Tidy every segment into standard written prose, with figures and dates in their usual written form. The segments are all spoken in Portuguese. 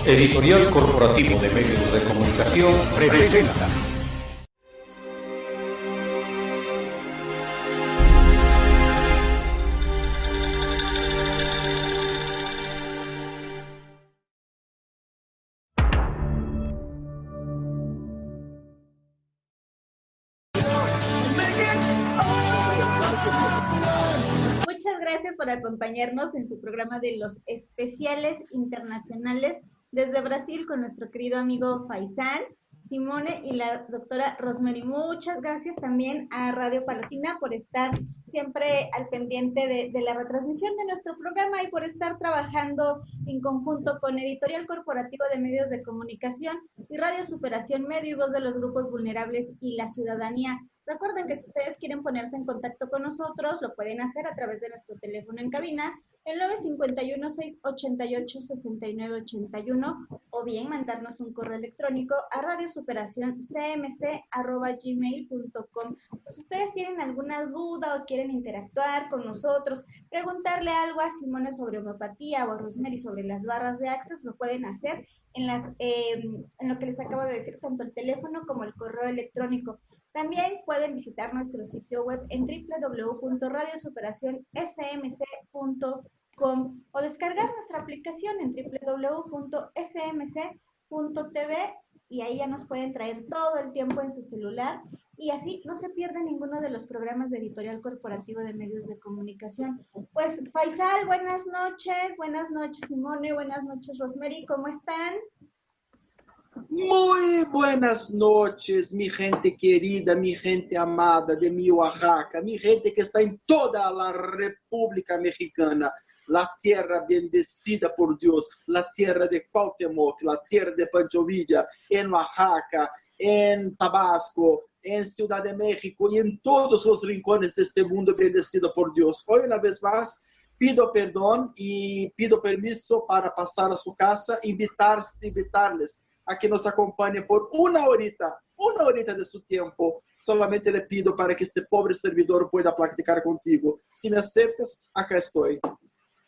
Editorial Corporativo de Medios de Comunicación presenta. Muchas gracias por acompañarnos en su programa de los especiales internacionales desde Brasil con nuestro querido amigo Faisal, Simone y la doctora Rosemary. Muchas gracias también a Radio Palatina por estar siempre al pendiente de la retransmisión de nuestro programa y por estar trabajando en conjunto con Editorial Corporativo de Medios de Comunicación y Radio Superación Medio y Voz de los Grupos Vulnerables y la Ciudadanía. Recuerden que si ustedes quieren ponerse en contacto con nosotros, lo pueden hacer a través de nuestro teléfono en cabina, el 951-688-6981, o bien mandarnos un correo electrónico a radiosuperacioncmc@gmail.com. Pues si ustedes tienen alguna duda o quieren interactuar con nosotros, preguntarle algo a Simone sobre homeopatía o a Rosemary sobre las barras de Access, lo pueden hacer en lo que les acabo de decir, tanto el teléfono como el correo electrónico. También pueden visitar nuestro sitio web en www.radiosuperacionsmc.com o descargar nuestra aplicación en www.smc.tv y ahí ya nos pueden traer todo el tiempo en su celular y así no se pierde ninguno de los programas de Editorial Corporativo de Medios de Comunicación. Pues Faisal, buenas noches Simone, buenas noches Rosemary, ¿cómo están? Muy buenas noches, mi gente querida, mi gente amada de mi Oaxaca, mi gente que está en toda la República Mexicana, la tierra bendecida por Dios, la tierra de Cuauhtémoc, la tierra de Pancho Villa, en Oaxaca, en Tabasco, en Ciudad de México y en todos los rincones de este mundo bendecido por Dios. Hoy una vez más pido perdón y pido permiso para pasar a su casa, invitarles a que nos acompañe por una horita de su tiempo. Solamente le pido para que este pobre servidor pueda platicar contigo. Si me aceptas, acá estoy.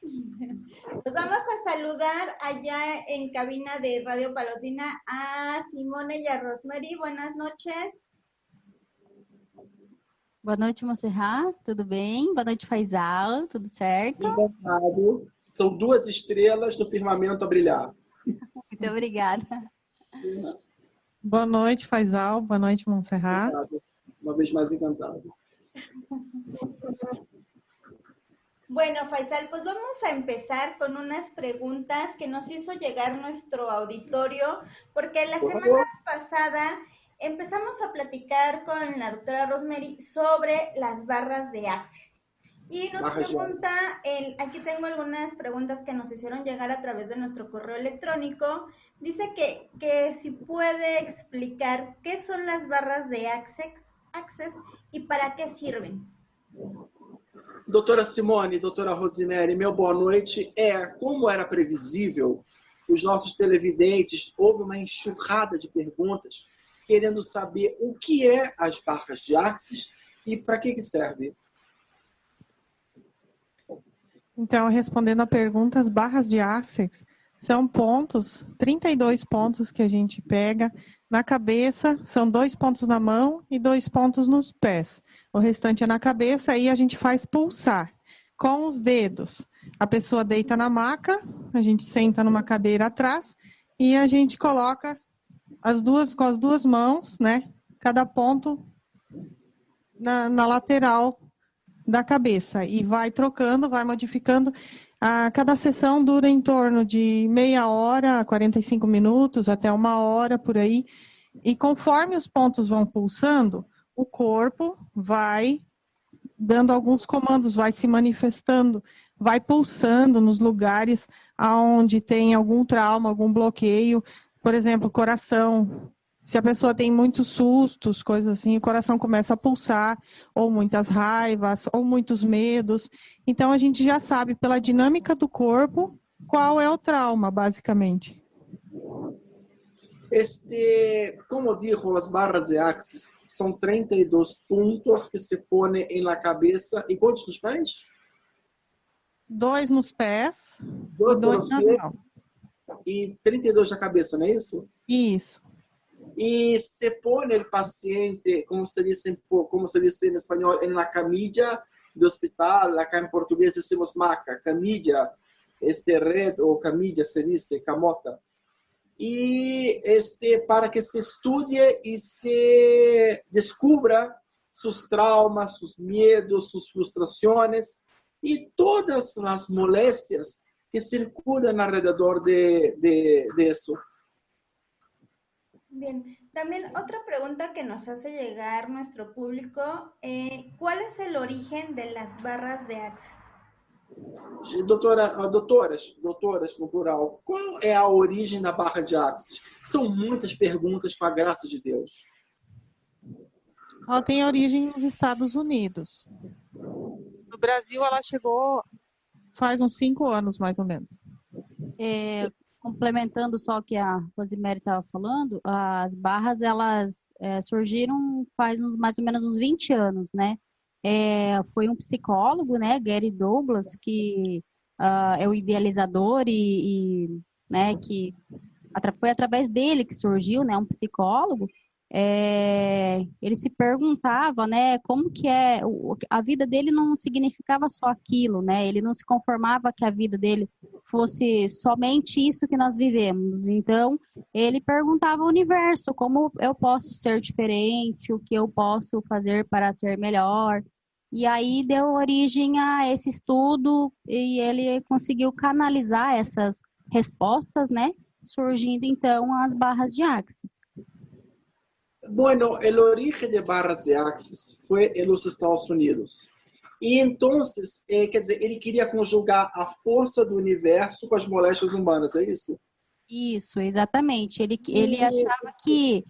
Pues vamos a saludar allá en cabina de Radio Palatina a Simone y a Rosemary. Buenas noches. Boa noite, Monserrat. Tudo bem? Boa noite, Faisal. Tudo certo? Obrigado. São duas estrelas no firmamento a brilhar. Muito obrigada. Boa noite, Faisal. Boa noite, Monserrat. Obrigado. Uma vez mais encantado. Bueno, Faisal, pues vamos a empezar con unas preguntas que nos hizo llegar nuestro auditorio, porque la semana pasada empezamos a platicar con la doctora Rosemary sobre las barras de Access. Y nos pregunta, aquí tengo algunas preguntas que nos hicieron llegar a través de nuestro correo electrónico. Dice que si puede explicar qué son las barras de Access y para qué sirven. Doutora Simone, doutora Rosemary, meu boa noite. Como era previsível, os nossos televidentes, houve uma enxurrada de perguntas querendo saber o que é as barras de Access e para que serve. Então, respondendo a pergunta, as barras de Access são pontos, 32 pontos que a gente pega na cabeça, são 2 pontos na mão e 2 pontos nos pés. O restante é na cabeça, aí a gente faz pulsar com os dedos. A pessoa deita na maca, a gente senta numa cadeira atrás e a gente coloca com as duas mãos, né? Cada ponto na lateral da cabeça e vai trocando, vai modificando. Cada sessão dura em torno de meia hora, 45 minutos, até uma hora, por aí. E conforme os pontos vão pulsando, o corpo vai dando alguns comandos, vai se manifestando, vai pulsando nos lugares onde tem algum trauma, algum bloqueio. Por exemplo, coração. Se a pessoa tem muitos sustos, coisas assim, o coração começa a pulsar, ou muitas raivas, ou muitos medos. Então, a gente já sabe, pela dinâmica do corpo, qual é o trauma, basicamente. Como dijo, as barras de Access são 32 pontos que se põem na cabeça. E quantos nos pés? 2 nos pés. 2 nos pés. e 32 na cabeça, não é isso? Isso. E se põe o paciente, como se diz em espanhol, na camilla do hospital, acá em português decimos maca, camilla, red ou camilla se diz, camota. E para que se estude e se descubra seus traumas, seus medos, suas frustrações e todas as moléstias que circulan alrededor de eso. Bien, también otra pregunta que nos hace llegar nuestro público, ¿cuál es el origen de las barras de Access? Doutoras no plural, qual é a origem da barra de Access? São muitas perguntas, com a graça de Deus. Ela tem origem nos Estados Unidos. No Brasil, ela chegou faz uns 5 anos, mais ou menos. Complementando só o que a Rosemary estava falando, as barras, elas surgiram faz mais ou menos uns 20 anos, né? Foi um psicólogo, né, Gary Douglas, que é o idealizador né, que foi através dele que surgiu, né, um psicólogo. Ele se perguntava, né, como que a vida dele não significava só aquilo, né, ele não se conformava que a vida dele fosse somente isso que nós vivemos. Então, ele perguntava ao universo, como eu posso ser diferente, o que eu posso fazer para ser melhor. E aí deu origem a esse estudo e ele conseguiu canalizar essas respostas, né, surgindo então as barras de Access. Bueno, el origen de barras de Access foi nos Estados Unidos. E então, quer dizer, ele queria conjugar a força do universo com as moléstias humanas, é isso? Isso, exatamente. Ele achava que,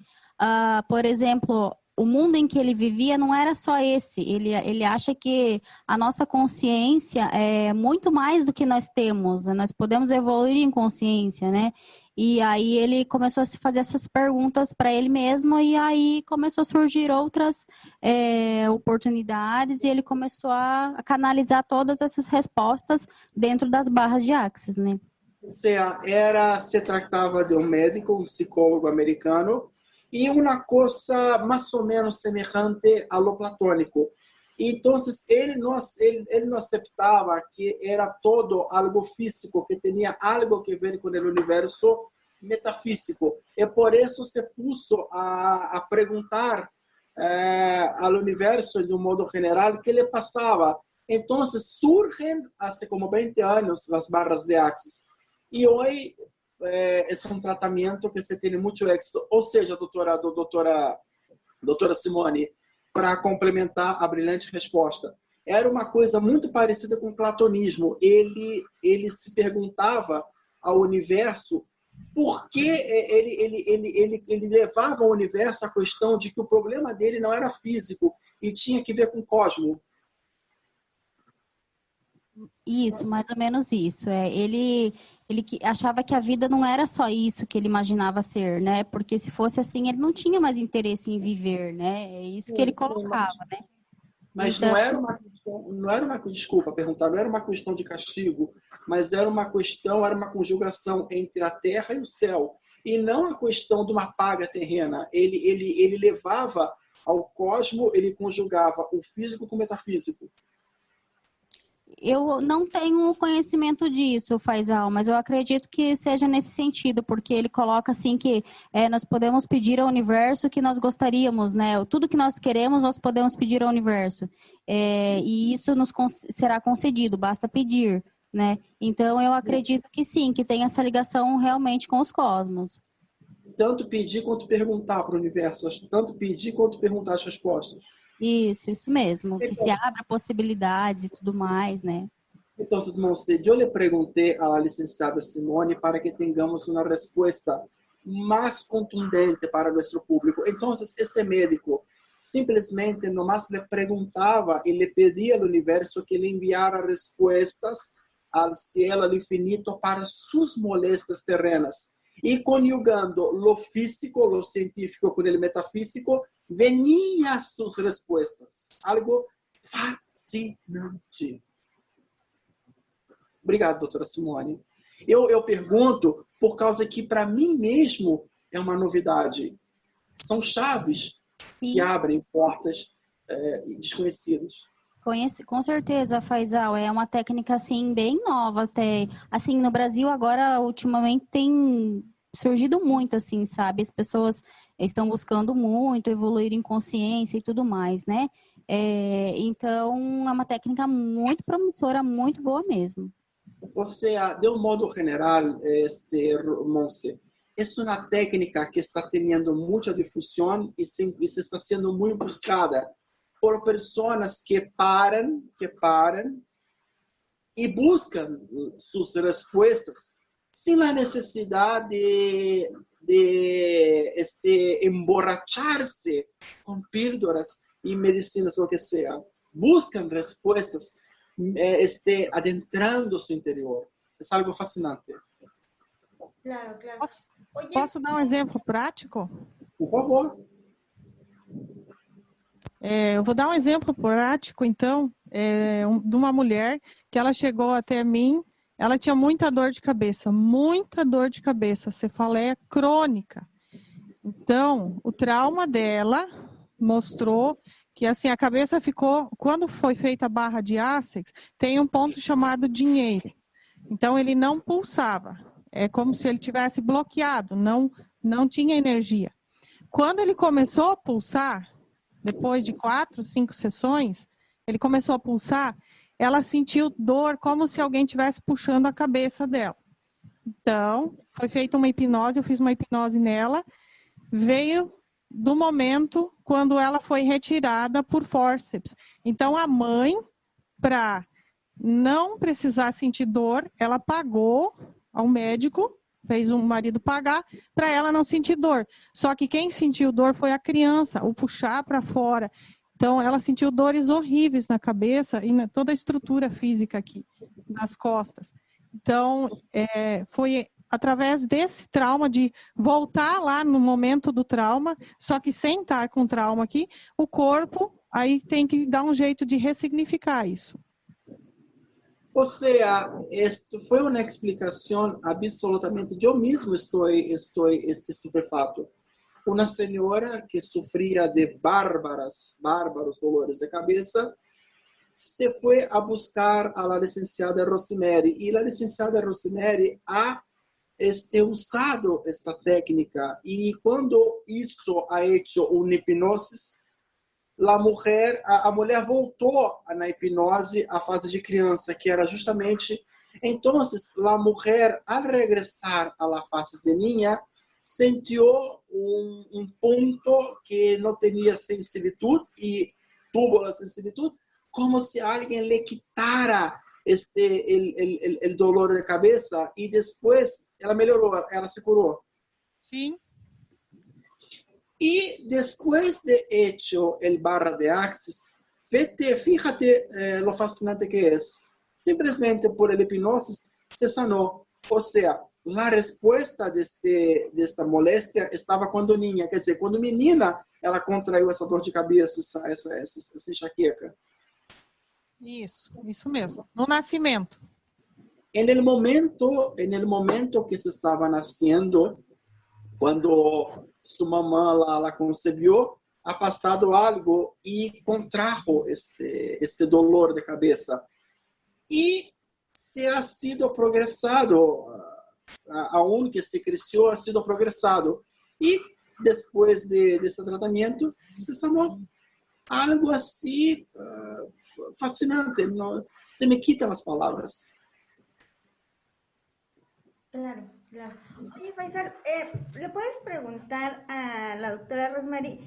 por exemplo, o mundo em que ele vivia não era só esse. Ele acha que a nossa consciência é muito mais do que nós temos. Nós podemos evoluir em consciência, né? E aí ele começou a se fazer essas perguntas para ele mesmo e aí começou a surgir outras oportunidades e ele começou a canalizar todas essas respostas dentro das barras de Access, né? Se tratava de um médico, um psicólogo americano, e uma coisa mais ou menos semelhante a lo platônico. Então, ele não aceitava que era todo algo físico, que tinha algo que ver com o universo metafísico. E por isso se puso a perguntar ao universo, de um modo geral, o que lhe passava. Então, surgem, há como 20 anos, as barras de Access. E hoje é um tratamento que se tem muito êxito. Ou seja, doutora Simone, para complementar a brilhante resposta, era uma coisa muito parecida com o platonismo. Ele se perguntava ao universo por que ele levava ao universo a questão de que o problema dele não era físico e tinha que ver com o cosmos. Isso, mais ou menos isso. Ele achava que a vida não era só isso que ele imaginava ser, né? Porque se fosse assim, ele não tinha mais interesse em viver, né? É isso que ele colocava, né? Mas então, não era uma questão de castigo, mas era uma conjugação entre a terra e o céu. E não a questão de uma paga terrena. Ele levava ao cosmos, ele conjugava o físico com o metafísico. Eu não tenho conhecimento disso, Faisal, mas eu acredito que seja nesse sentido, porque ele coloca assim que nós podemos pedir ao universo o que nós gostaríamos, né? Tudo que nós queremos, nós podemos pedir ao universo. E isso nos será concedido, basta pedir, né? Então, eu acredito que sim, que tem essa ligação realmente com os cosmos. Tanto pedir quanto perguntar para o universo, tanto pedir quanto perguntar as respostas. Isso mesmo, que se abra possibilidades e tudo mais, né? Então, Monse, eu lhe perguntei à licenciada Simone para que tenhamos uma resposta mais contundente para nosso público. Então, este médico simplesmente nomás lhe perguntava e lhe pedia ao universo que lhe enviara respostas ao cielo, ao infinito, para suas moléstias terrenas. E conjugando lo físico, lo científico com o metafísico, veniam suas respostas. Algo fascinante. Obrigado, doutora Simone. Eu pergunto por causa que, para mim mesmo, é uma novidade. São chaves que abrem portas desconhecidas. Com certeza, Faisal, é uma técnica, assim, bem nova até. Assim, no Brasil agora, ultimamente, tem surgido muito, assim, sabe? As pessoas estão buscando muito evoluir em consciência e tudo mais, né? Então, é uma técnica muito promissora, muito boa mesmo. O sea, de un modo general, Monse, es una técnica que está teniendo mucha difusión y se está siendo muy buscada por personas que paran y buscan sus respuestas sin la necesidad de emborracharse con píldoras y medicinas, lo que sea. Buscan respuestas adentrando su interior. Es algo fascinante. Claro, claro. Oye, Posso dar um exemplo prático? Por favor. Eu vou dar um exemplo prático, então, de uma mulher que ela chegou até mim, ela tinha muita dor de cabeça, cefaleia crônica. Então, o trauma dela mostrou que assim a cabeça ficou, quando foi feita a barra de Access, tem um ponto chamado dinheiro. Então, ele não pulsava. É como se ele tivesse bloqueado, não tinha energia. Quando ele começou a pulsar, depois de 4, 5 sessões, ele começou a pulsar, ela sentiu dor como se alguém estivesse puxando a cabeça dela. Então, foi feita uma hipnose, eu fiz uma hipnose nela, veio do momento quando ela foi retirada por fórceps. Então, a mãe, para não precisar sentir dor, ela pagou ao médico, fez o marido pagar, para ela não sentir dor. Só que quem sentiu dor foi a criança, o puxar para fora. Então, ela sentiu dores horríveis na cabeça e na toda a estrutura física aqui, nas costas. Então, foi através desse trauma, de voltar lá no momento do trauma, só que sem estar com trauma aqui, o corpo aí tem que dar um jeito de ressignificar isso. O sea, esto fue una explicación absolutamente, yo mismo estoy estupefato. Una señora que sufría de bárbaros dolores de cabeza, se fue a buscar a la licenciada Rosemary, y la licenciada Rosemary ha usado esta técnica, y cuando ha hecho una hipnosis, a mulher voltou na hipnose à fase de criança, que era justamente... Então, a mulher, ao regressar à fase de niña, sentiu um ponto que não tinha sensibilidade e tuvo a sensibilidade, como se alguém lhe quitara el dolor de cabeça, e depois ela melhorou, ela se curou. Sim. Y después de hecho el barra de Access, fíjate lo fascinante que es. Simplemente por el hipnosis se sanó. O sea, la respuesta de esta molestia estaba cuando niña. Quer dizer, quando menina, ela contraiu essa dor de cabeça, essa enxaqueca. Isso mesmo. No nascimento. En el momento que se estaba naciendo, cuando su mamá la concebió, ha pasado algo y contrajo este dolor de cabeza. Y se ha sido progresado, aún que se creció, ha sido progresado. Y después de este tratamiento, se sanó. Algo así fascinante, no, se me quitan las palabras. Claro, claro. Oye, Faisal, ¿le puedes preguntar a la doctora Rosemary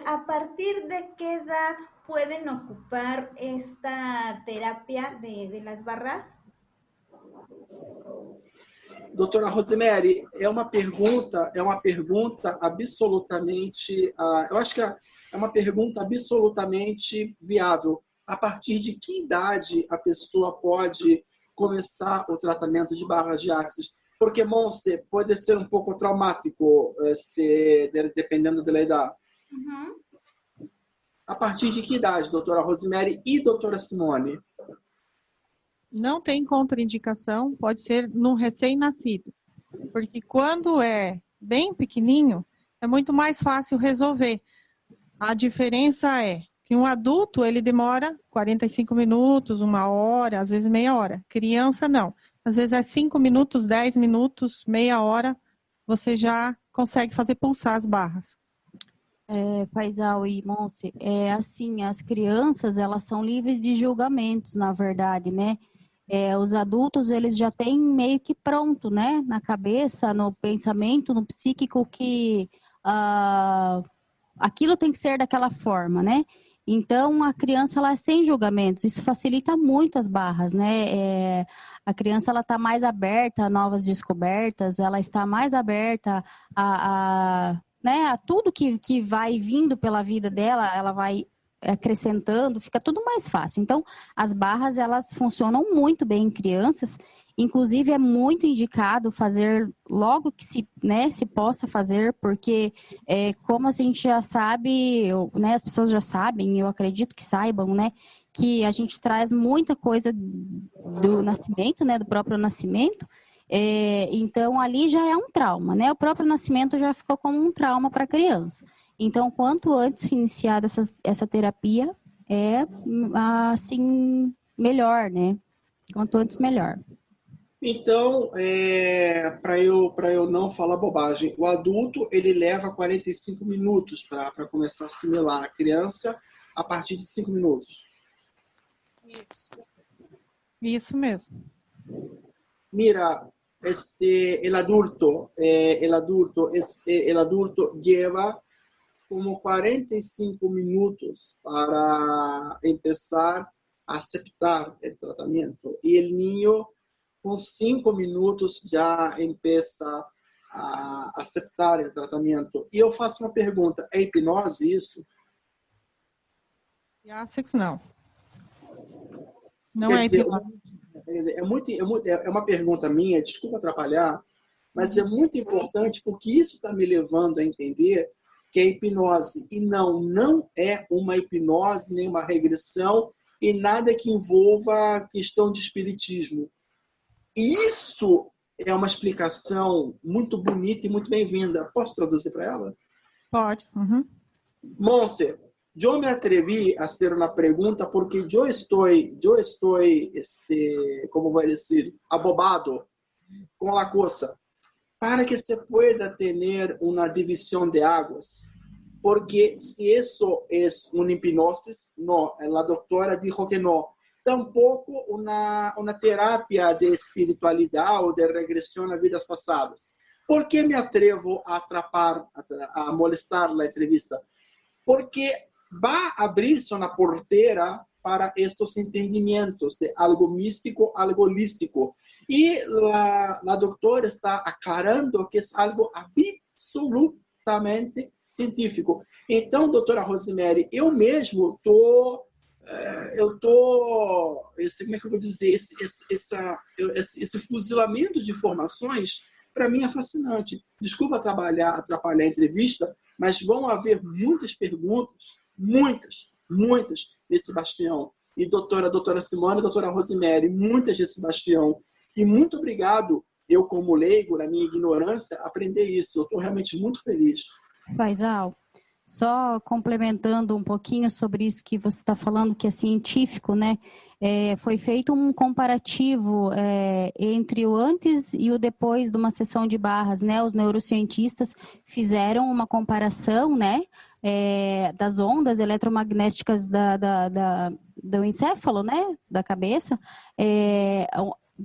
a partir de qué edad pueden ocupar esta terapia de las barras? Doutora Rosemary, é uma pergunta absolutamente, eu acho que é uma pergunta absolutamente viável. A partir de que idade a pessoa pode começar o tratamento de barras de Access? Porque, Monse, pode ser um pouco traumático, dependendo da idade. Uhum. A partir de que idade, doutora Rosemary e doutora Simone? Não tem contraindicação, pode ser no recém-nascido. Porque quando é bem pequenininho, é muito mais fácil resolver. A diferença é que um adulto, ele demora 45 minutos, 1 hora, às vezes meia hora. Criança, não. Às vezes é 5 minutos, 10 minutos, meia hora, você já consegue fazer pulsar as barras. Faisal e Monse, assim, as crianças, elas são livres de julgamentos, na verdade, né? Os adultos, eles já têm meio que pronto, né? Na cabeça, no pensamento, no psíquico, que aquilo tem que ser daquela forma, né? Então, a criança, ela é sem julgamentos. Isso facilita muito as barras, né? A criança, ela está mais aberta a novas descobertas, ela está mais aberta né, a tudo que vai vindo pela vida dela, ela vai acrescentando, fica tudo mais fácil. Então, as barras, elas funcionam muito bem em crianças, inclusive é muito indicado fazer logo que se possa fazer, porque como a gente já sabe, né, as pessoas já sabem, eu acredito que saibam, né, que a gente traz muita coisa do nascimento, né, do próprio nascimento. Então, ali já é um trauma, né? O próprio nascimento já ficou como um trauma para a criança. Então, quanto antes iniciar essa terapia, assim, melhor, né? Quanto antes, melhor. Então, para eu não falar bobagem, o adulto, ele leva 45 minutos para começar a assimilar. A criança, a partir de 5 minutos. Isso mesmo. Mira, el adulto lleva como 45 minutos para empezar a aceptar el tratamiento y el niño con 5 minutos já empieza a aceptar o tratamento. E eu faço uma pergunta, é hipnose isso? Yasex, não. Não Quer é dizer, hipnose. é uma pergunta minha, desculpa atrapalhar, mas é muito importante porque isso está me levando a entender que é hipnose. E não é uma hipnose, nem uma regressão, e nada que envolva a questão de espiritismo. E isso é uma explicação muito bonita e muito bem-vinda. Posso traduzir para ela? Pode. Uhum. Monse, yo me atreví a hacer una pregunta porque yo estoy, ¿cómo voy a decir? Abobado con la cosa. Para que se pueda tener una división de aguas. Porque si eso es una hipnosis, no, la doctora dijo que no. Tampoco una terapia de espiritualidad o de regresión a vidas pasadas. ¿Por qué me atrevo a atrapar, a molestar la entrevista? Porque va a abrirse una portera para estos entendimientos de algo místico, algo holístico. Y la doctora está aclarando que es algo absolutamente científico. Então, doutora Rosemary, eu mesmo como é que eu vou dizer, esse fuzilamento de informações, para mim é fascinante. Desculpa atrapalhar a entrevista, mas vão haver muitas perguntas, muitas desse bastião. E doutora Simone e doutora Rosemary, muitas desse bastião. E muito obrigado, eu como leigo, na minha ignorância, aprender isso. Eu estou realmente muito feliz. Faisal, só complementando um pouquinho sobre isso que você está falando, que é científico, né? Foi feito um comparativo entre o antes e o depois de uma sessão de barras, né? Os neurocientistas fizeram uma comparação, né? Das ondas eletromagnéticas do encéfalo, né? Da cabeça.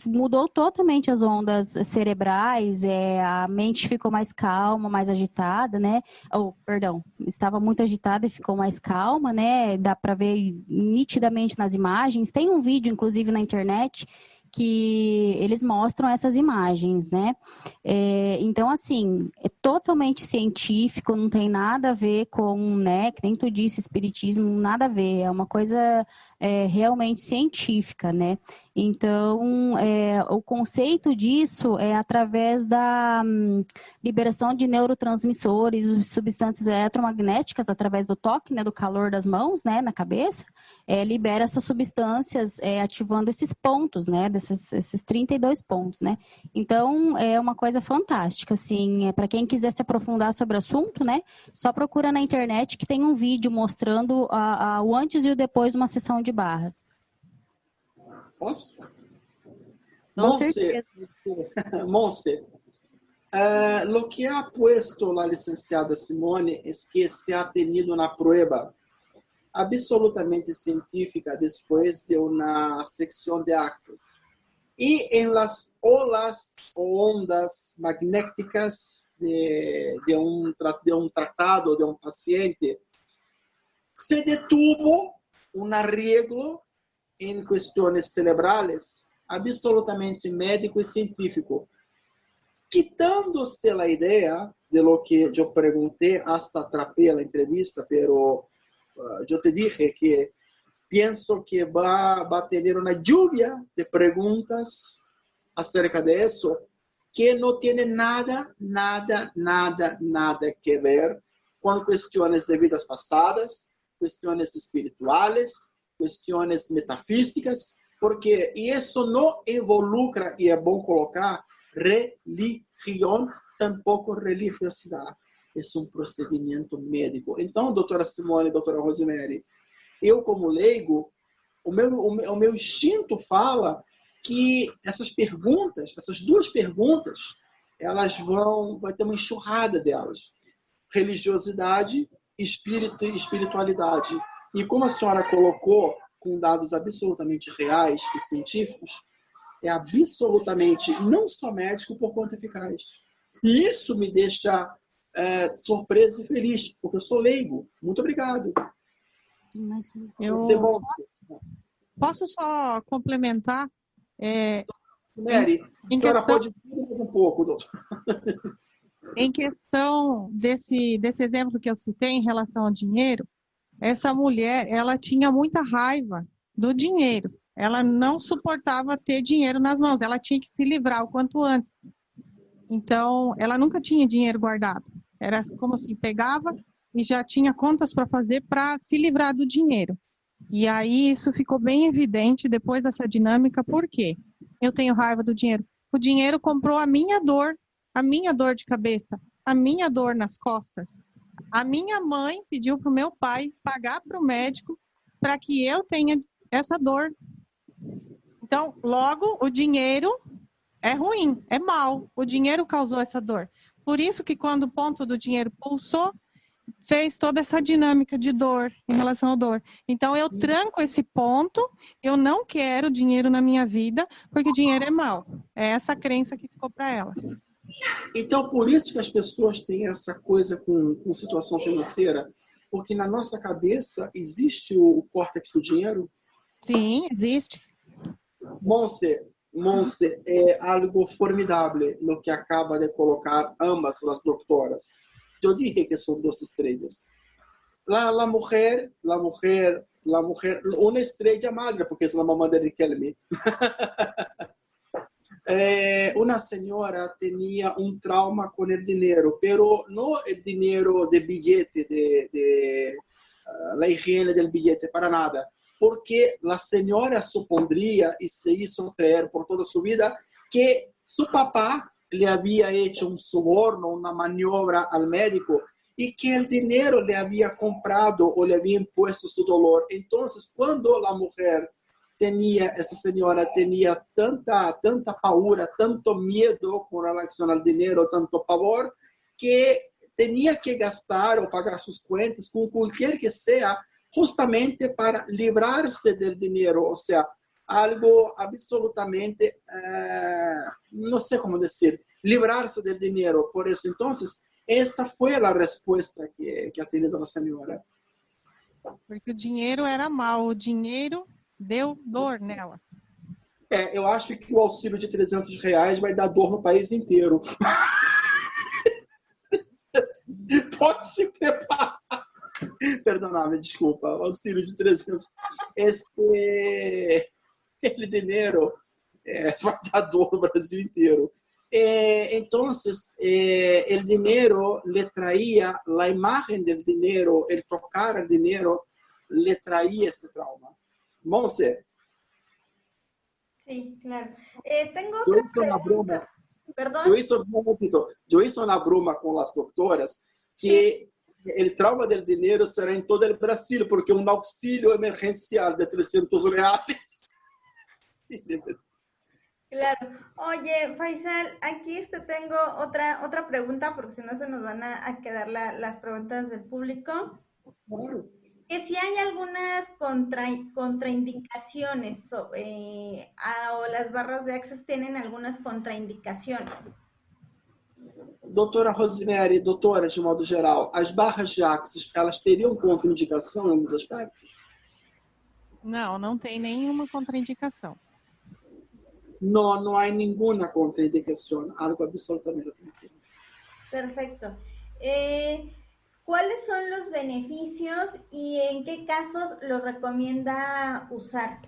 Mudou totalmente as ondas cerebrais, a mente ficou mais calma, mais agitada, né? Estava muito agitada e ficou mais calma, né? Dá para ver nitidamente nas imagens. Tem um vídeo, inclusive, na internet que eles mostram essas imagens, né? Então, assim, é totalmente científico, não tem nada a ver com, né, que nem tu disse, espiritismo, nada a ver. É uma coisa realmente científica, né? Então, o conceito disso é através da liberação de neurotransmissores, substâncias eletromagnéticas, através do toque, né, do calor das mãos, né, na cabeça, libera essas substâncias, ativando esses pontos, né, esses 32 pontos, né? Então, é uma coisa fantástica, assim, para quem quiser se aprofundar sobre o assunto, né, só procura na internet que tem um vídeo mostrando o antes e o depois de uma sessão de barras. Posso? Com Monse, certeza. Monse, lo que ha puesto la licenciada Simone es que se ha tenido una prueba absolutamente científica después de una sección de axis. Y en las olas o ondas magnéticas de un tratado de un paciente, se detuvo un arreglo en cuestiones cerebrales absolutamente médico y científico, quitándose la idea de lo que yo pregunté, hasta atrapé la entrevista, pero yo te dije que pienso que va a tener una lluvia de preguntas acerca de eso, que no tiene nada que ver con cuestiones de vidas pasadas, cuestiones espirituales, cuestiones metafísicas, porque y eso no involucra, y es bom colocar, religión, tampoco religiosidade. É um procedimento médico. Então, doutora Simone, doutora Rosemary, eu como leigo, o meu instinto fala que essas perguntas, essas duas perguntas, vai ter uma enxurrada delas. Religiosidade, espírito e espiritualidade. E como a senhora colocou, com dados absolutamente reais e científicos, é absolutamente não só médico, por quanto eficaz. E isso me deixa surpreso e feliz, porque eu sou leigo. Muito obrigado. Eu posso só complementar? Mary, a senhora pode dizer mais um pouco, doutor. Em questão desse exemplo que eu citei em relação ao dinheiro, essa mulher, ela tinha muita raiva do dinheiro. Ela não suportava ter dinheiro nas mãos. Ela tinha que se livrar o quanto antes. Então, ela nunca tinha dinheiro guardado. Era como se pegava e já tinha contas para fazer para se livrar do dinheiro. E aí, isso ficou bem evidente depois dessa dinâmica. Por quê? Eu tenho raiva do dinheiro. O dinheiro comprou a minha dor de cabeça, a minha dor nas costas. A minha mãe pediu para o meu pai pagar para o médico para que eu tenha essa dor. Então, logo, o dinheiro é ruim, é mal. O dinheiro causou essa dor. Por isso que quando o ponto do dinheiro pulsou, fez toda essa dinâmica de dor, em relação à dor. Então, eu tranco esse ponto, eu não quero dinheiro na minha vida, porque dinheiro é mal. É essa crença que ficou para ela. Então, por isso que as pessoas têm essa coisa com situação financeira, porque na nossa cabeça existe o córtex do dinheiro. Sim, existe. Monse, é algo formidável no que acaba de colocar ambas as doutoras. Eu dije que são duas estrelas. La mujer, uma estrela madre, porque é a mamãe de Riquelme. Una señora tenía un trauma con el dinero, pero no el dinero de billete, la higiene del billete, para nada. Porque la señora supondría y se hizo creer por toda su vida que su papá le había hecho un soborno, una maniobra al médico y que el dinero le había comprado o le había impuesto su dolor. Entonces, cuando la mujer essa senhora tinha tanta paura, tanto medo com relação ao dinheiro, tanto pavor, que tinha que gastar ou pagar suas contas com qualquer que seja, justamente para livrar-se do dinheiro, ou seja, algo absolutamente, não sei como dizer, livrar-se do dinheiro. Por isso, então, esta foi a resposta que ha tenido a senhora. Porque o dinheiro era mal, o dinheiro deu dor nela. Eu acho que o auxílio de R$300 vai dar dor no país inteiro. Pode se preparar. Perdóname, desculpa, auxílio de 300. El dinero vai dar dor no Brasil inteiro. Entonces, el dinero le traía, la imagen del dinero, el tocar el dinero, le traía este trauma. Monse, Sí, claro. Tengo yo otra hice una broma. pregunta. Perdón. Yo hice una broma con las doctoras que el trauma del dinero será en todo el Brasil, porque un auxilio emergencial de 300 reales. Claro. Oye, Faisal, aquí tengo otra pregunta, porque si no se nos van a quedar las preguntas del público. Claro. Que si hay algunas contraindicaciones o las barras de Access tienen algunas contraindicaciones. Doutora Rosemary, doutora, de modo geral, as barras de Axis, elas teriam contraindicação em alguns aspectos? Não, não tem nenhuma contraindicação. No, no hay ninguna contraindicación, algo absolutamente tranquilo. Perfecto. ¿Cuáles son los beneficios y en qué casos los recomienda usar?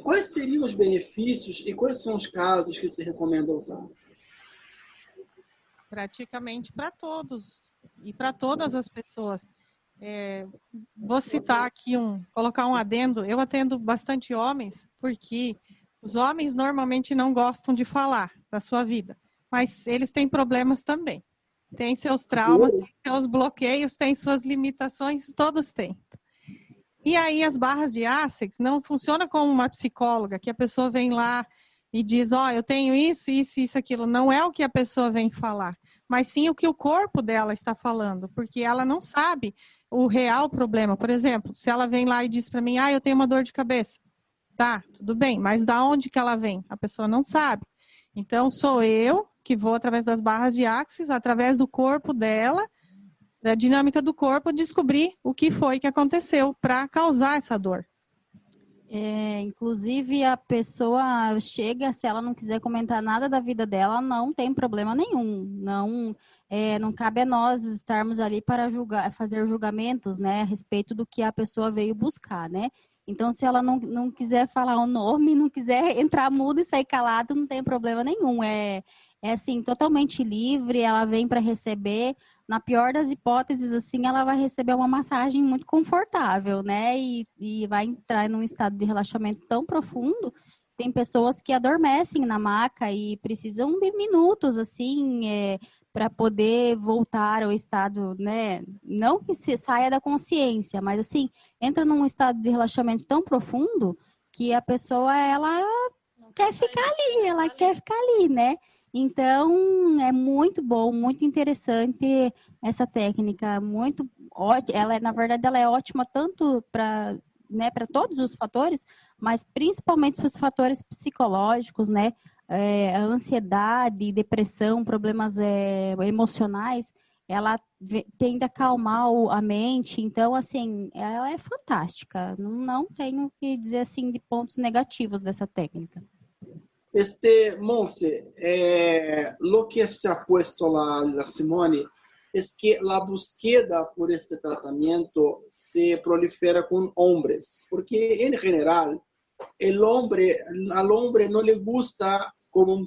Quais seriam os benefícios e quais são os casos que se recomenda usar? Praticamente para todos e para todas as pessoas. Vou citar aqui colocar um adendo. Eu atendo bastante homens, porque os homens normalmente não gostam de falar da sua vida, mas eles têm problemas também. Tem seus traumas, tem seus bloqueios, tem suas limitações, todos têm. E aí as barras de Access não funcionam como uma psicóloga, que a pessoa vem lá e diz, eu tenho isso, isso, isso, aquilo. Não é o que a pessoa vem falar, mas sim o que o corpo dela está falando, porque ela não sabe o real problema. Por exemplo, se ela vem lá e diz para mim, eu tenho uma dor de cabeça. Tá, tudo bem, mas da onde que ela vem? A pessoa não sabe. Então, sou eu que vou, através das barras de Access, através do corpo dela, da dinâmica do corpo, descobrir o que foi que aconteceu para causar essa dor. Inclusive, a pessoa chega, se ela não quiser comentar nada da vida dela, não tem problema nenhum. Não cabe a nós estarmos ali para fazer julgamentos, né, a respeito do que a pessoa veio buscar, né? Então, se ela não quiser falar o nome, não quiser entrar mudo e sair calado, não tem problema nenhum. Assim, totalmente livre, ela vem para receber. Na pior das hipóteses, assim, ela vai receber uma massagem muito confortável, né? E vai entrar num estado de relaxamento tão profundo. Tem pessoas que adormecem na maca e precisam de minutos, assim, para poder voltar ao estado, né? Não que se saia da consciência, mas assim, entra num estado de relaxamento tão profundo que a pessoa, ela quer ficar ali, né? Então, é muito bom, muito interessante essa técnica, muito ótima. Na verdade, ela é ótima tanto para, né, para todos os fatores, mas principalmente para os fatores psicológicos, né? A ansiedade, depressão, problemas emocionais, ela tende a acalmar a mente. Então, assim, ela é fantástica. Não tenho o que dizer, assim, de pontos negativos dessa técnica. Monse, lo que se ha puesto la Simone es que la búsqueda por este tratamiento se prolifera con hombres, porque en general al hombre no le gusta, como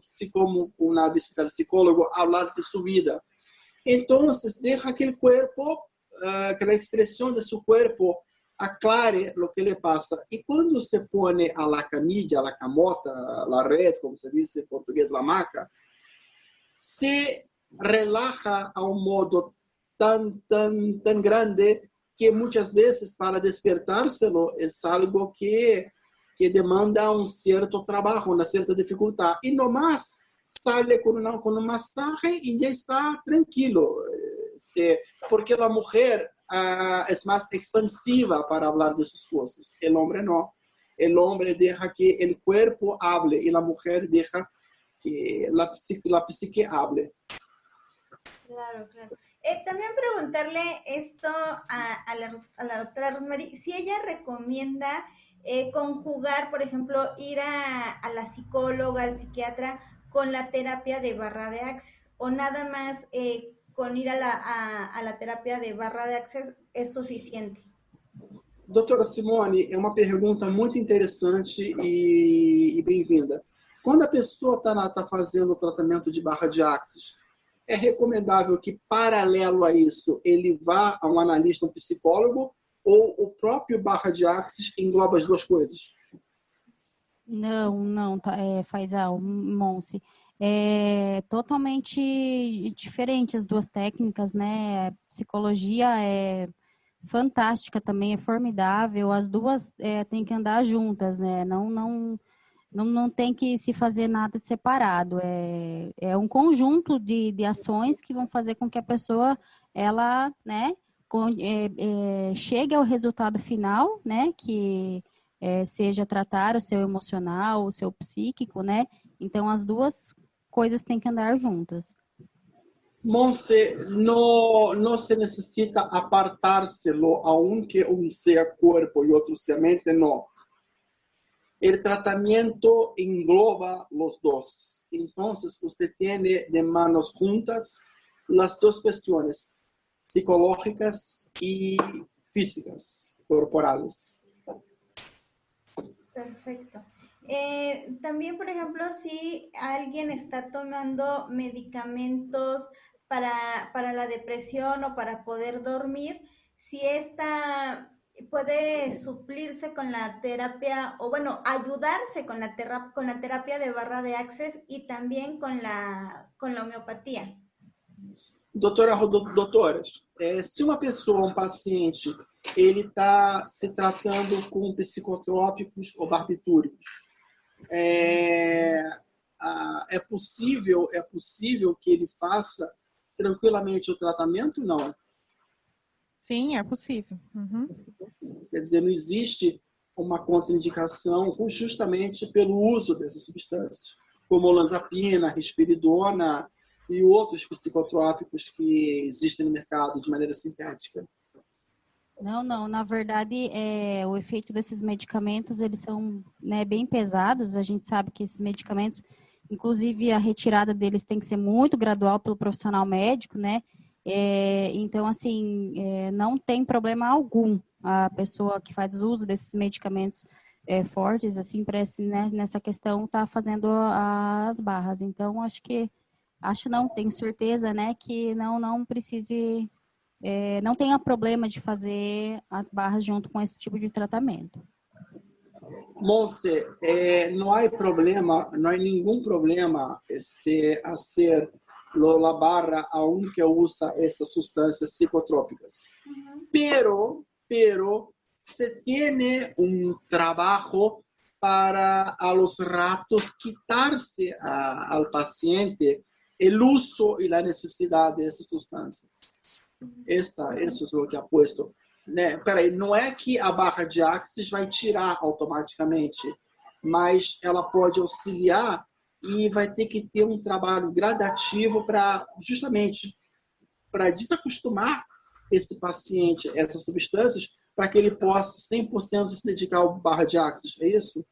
una visita al psicólogo, hablar de su vida. Entonces deja que el cuerpo, que la expresión de su cuerpo aclare lo que le pasa. Y cuando se pone a la camilla, a la camota, a la red, como se dice en portugués, la hamaca, se relaja a un modo tan grande que muchas veces para despertárselo es algo que demanda un cierto trabajo, una cierta dificultad. Y nomás sale con un masaje y ya está tranquilo. Porque la mujer es más expansiva para hablar de sus cosas. El hombre no. El hombre deja que el cuerpo hable y la mujer deja que la psique hable. Claro. También preguntarle esto a la doctora Rosemary, si ella recomienda conjugar, por ejemplo, ir a la psicóloga, al psiquiatra, con la terapia de barra de Access, o nada más con ir a la terapia de barra de access es suficiente? Doutora Simone, é uma pergunta muito interessante e bem-vinda. Quando a pessoa está fazendo o tratamento de barra de axis, é recomendável que, paralelo a isso, ele vá a um analista, um psicólogo, ou o próprio barra de axis engloba as duas coisas? Não, faz Monse. É totalmente diferente as duas técnicas, né? Psicologia é fantástica também, é formidável. As duas têm que andar juntas, né? Não tem que se fazer nada separado. É um conjunto de ações que vão fazer com que a pessoa, ela, né, chegue ao resultado final, né? Que seja tratar o seu emocional, o seu psíquico, né? Então, as duas coisas têm que andar juntas. Monse, não se necessita apartárselo, aunque um seja corpo e outro seja mente, não. O tratamento engloba os dois. Então, você tem de manos juntas as duas questões, psicológicas e físicas, corporales. Perfecto. También, por ejemplo, si alguien está tomando medicamentos para la depresión o para poder dormir, si esta puede suplirse con la terapia, o bueno, ayudarse con la terapia de barra de access y también con la homeopatía. Doutoras, se uma pessoa, um paciente, ele está se tratando com psicotrópicos ou barbitúricos, é possível que ele faça tranquilamente o tratamento? Não. Sim, é possível. Uhum. Quer dizer, não existe uma contraindicação justamente pelo uso dessas substâncias, como olanzapina, risperidona e outros psicotrópicos que existem no mercado de maneira sintética. Não, na verdade, o efeito desses medicamentos, eles são, né, bem pesados. A gente sabe que esses medicamentos, inclusive a retirada deles tem que ser muito gradual pelo profissional médico, né? Então, assim, não tem problema algum a pessoa que faz uso desses medicamentos fortes, assim, né, nessa questão, tá fazendo as barras. Então, tenho certeza, né, que não precise... não tenha problema de fazer as barras junto com esse tipo de tratamento. Monse, não há nenhum problema fazer a barra aunque usa essas substâncias psicotrópicas. Pero se tiene um trabalho para a los ratos quitarse al paciente el uso y la necesidad de esas sustancias. Isso é o que aposto. Né? Peraí, não é que a barra de axis vai tirar automaticamente, mas ela pode auxiliar e vai ter que ter um trabalho gradativo justamente para desacostumar esse paciente a essas substâncias, para que ele possa 100% se dedicar ao barra de axis. É isso?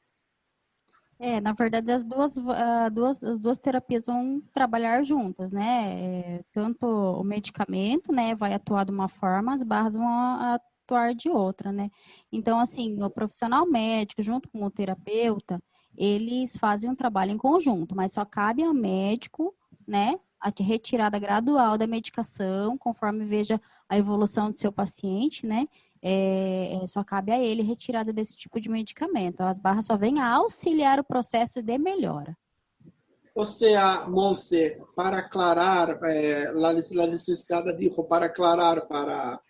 Na verdade, as duas terapias vão trabalhar juntas, né? Tanto o medicamento, né, vai atuar de uma forma, as barras vão atuar de outra, né? Então, assim, o profissional médico, junto com o terapeuta, eles fazem um trabalho em conjunto, mas só cabe ao médico, né, a retirada gradual da medicação, conforme veja a evolução do seu paciente, né? Só cabe a ele retirada desse tipo de medicamento. As barras só vêm a auxiliar o processo de melhora. Ou seja, Monse, para aclarar, a licenciada dijo, para aclarar para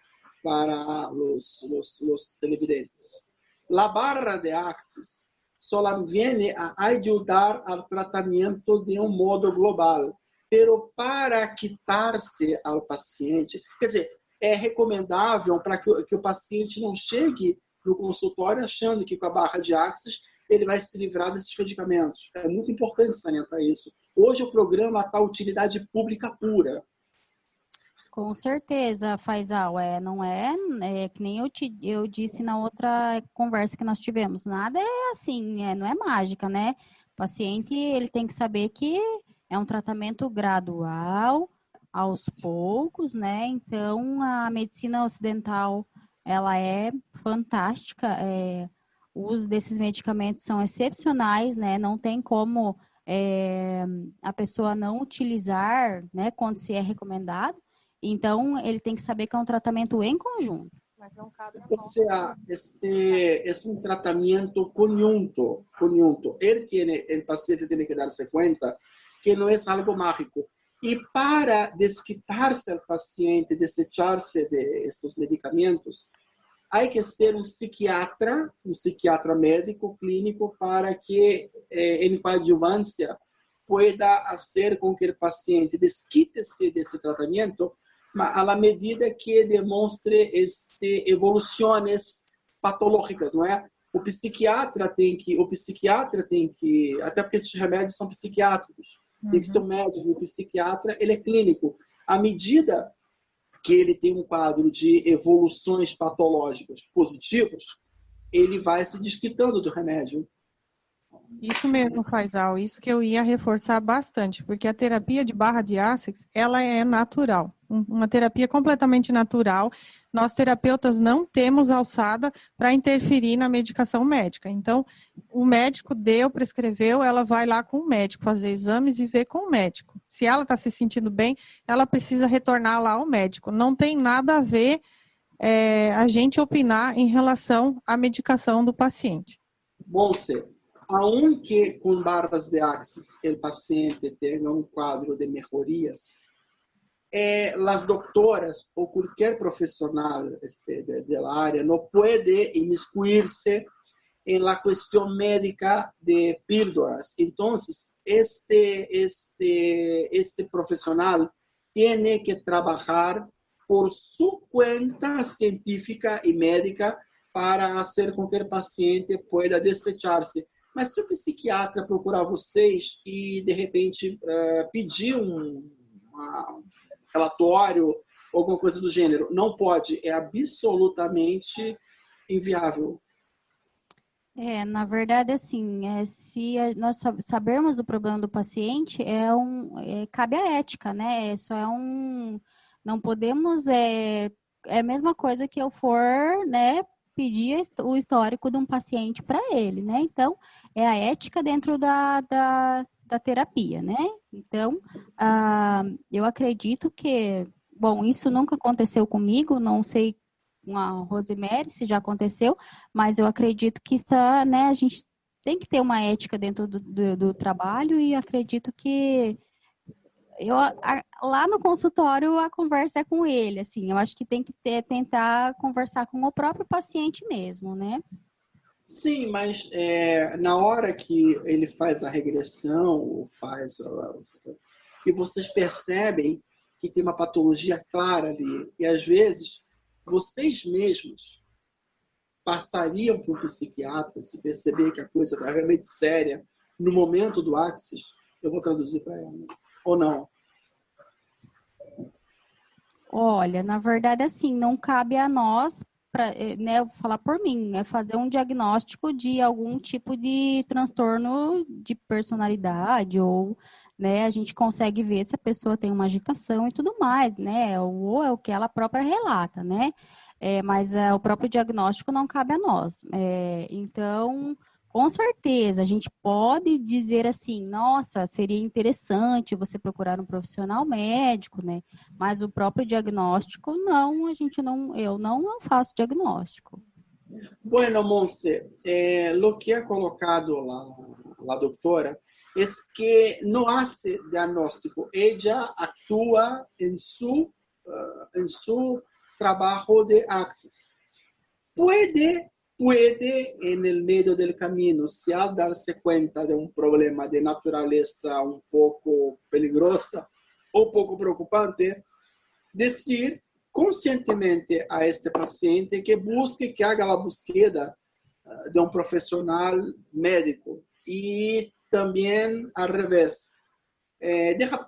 os televidentes, a barra de axis só vem a ajudar ao tratamento de um modo global, pero para quitar-se ao paciente, quer dizer, é recomendável para que o paciente não chegue no consultório achando que com a barra de axis ele vai se livrar desses medicamentos. É muito importante salientar isso. Hoje o programa está utilidade pública pura. Com certeza, Faisal. Não que nem eu disse na outra conversa que nós tivemos. Nada é assim, não é mágica, né? O paciente ele tem que saber que é um tratamento gradual, aos poucos, né? Então, a medicina ocidental, ela é fantástica, o uso desses medicamentos são excepcionais, né? Não tem como a pessoa não utilizar, né, quando se é recomendado. Então, ele tem que saber que é um tratamento em conjunto. Mas não cabe a O sea, es un tratamiento conjunto. El paciente tiene que darse cuenta que no es algo mágico. Y para desquitarse al paciente, desecharse de estos medicamentos, hay que ser un psiquiatra médico, clínico, para que en coadjuvancia pueda hacer con que el paciente desquite-se desse tratamento a la medida que demonstre evoluções patológicas, não é? O psiquiatra tem que, até porque esses remédios são psiquiátricos, tem que ser um médico, o psiquiatra, ele é clínico. À medida que ele tem um quadro de evoluções patológicas positivas, ele vai se desquitando do remédio. Isso mesmo, Faisal, isso que eu ia reforçar bastante, porque a terapia de barra de Assex, ela é natural, uma terapia completamente natural. Nós, terapeutas, não temos alçada para interferir na medicação médica. Então, o médico prescreveu, ela vai lá com o médico, fazer exames e ver com o médico. Se ela está se sentindo bem, ela precisa retornar lá ao médico. Não tem nada a ver a gente opinar em relação à medicação do paciente. Monse, aunque com barras de Axis o paciente tenha um quadro de melhorias, as doutoras ou qualquer profissional da área não pode imiscuir-se em la questão médica de píldoras. Então, este profissional tem que trabalhar por sua conta científica e médica para fazer com que o paciente pueda desechar-se. Mas se o psiquiatra procurar vocês e, de repente, pedir um relatório, alguma coisa do gênero, não pode, é absolutamente inviável. Na verdade, assim, se nós sabermos do problema do paciente, cabe a ética, né? Não podemos, é a mesma coisa que eu for, né, pedir o histórico de um paciente para ele, né? Então, é a ética dentro da terapia, né? Então, eu acredito que, bom, isso nunca aconteceu comigo, não sei com a Rosemary se já aconteceu, mas eu acredito que né, a gente tem que ter uma ética dentro do trabalho e acredito que lá no consultório a conversa é com ele, assim, eu acho que tem que tentar conversar com o próprio paciente mesmo, né? Sim, mas na hora que ele faz a regressão, e vocês percebem que tem uma patologia clara ali, e às vezes vocês mesmos passariam por um psiquiatra se perceber que a coisa está realmente séria no momento do Axis, eu vou traduzir para ela, ou não? Olha, na verdade, assim, não cabe a nós, né, eu vou falar por mim, fazer um diagnóstico de algum tipo de transtorno de personalidade ou, né, a gente consegue ver se a pessoa tem uma agitação e tudo mais, né, ou é o que ela própria relata, né, mas o próprio diagnóstico não cabe a nós. Então, com certeza, a gente pode dizer assim, nossa, seria interessante você procurar um profissional médico, né? Mas o próprio diagnóstico, não, eu não faço diagnóstico. Bueno, Monse, lo que ha colocado la doctora es que no hace diagnóstico, ella actúa en su trabajo de Axis. Puede en el medio del camino, si al darse cuenta de un problema de naturaleza un poco peligrosa o poco preocupante, decir conscientemente a este paciente que busque, que haga la búsqueda de un profesional médico. Y también al revés.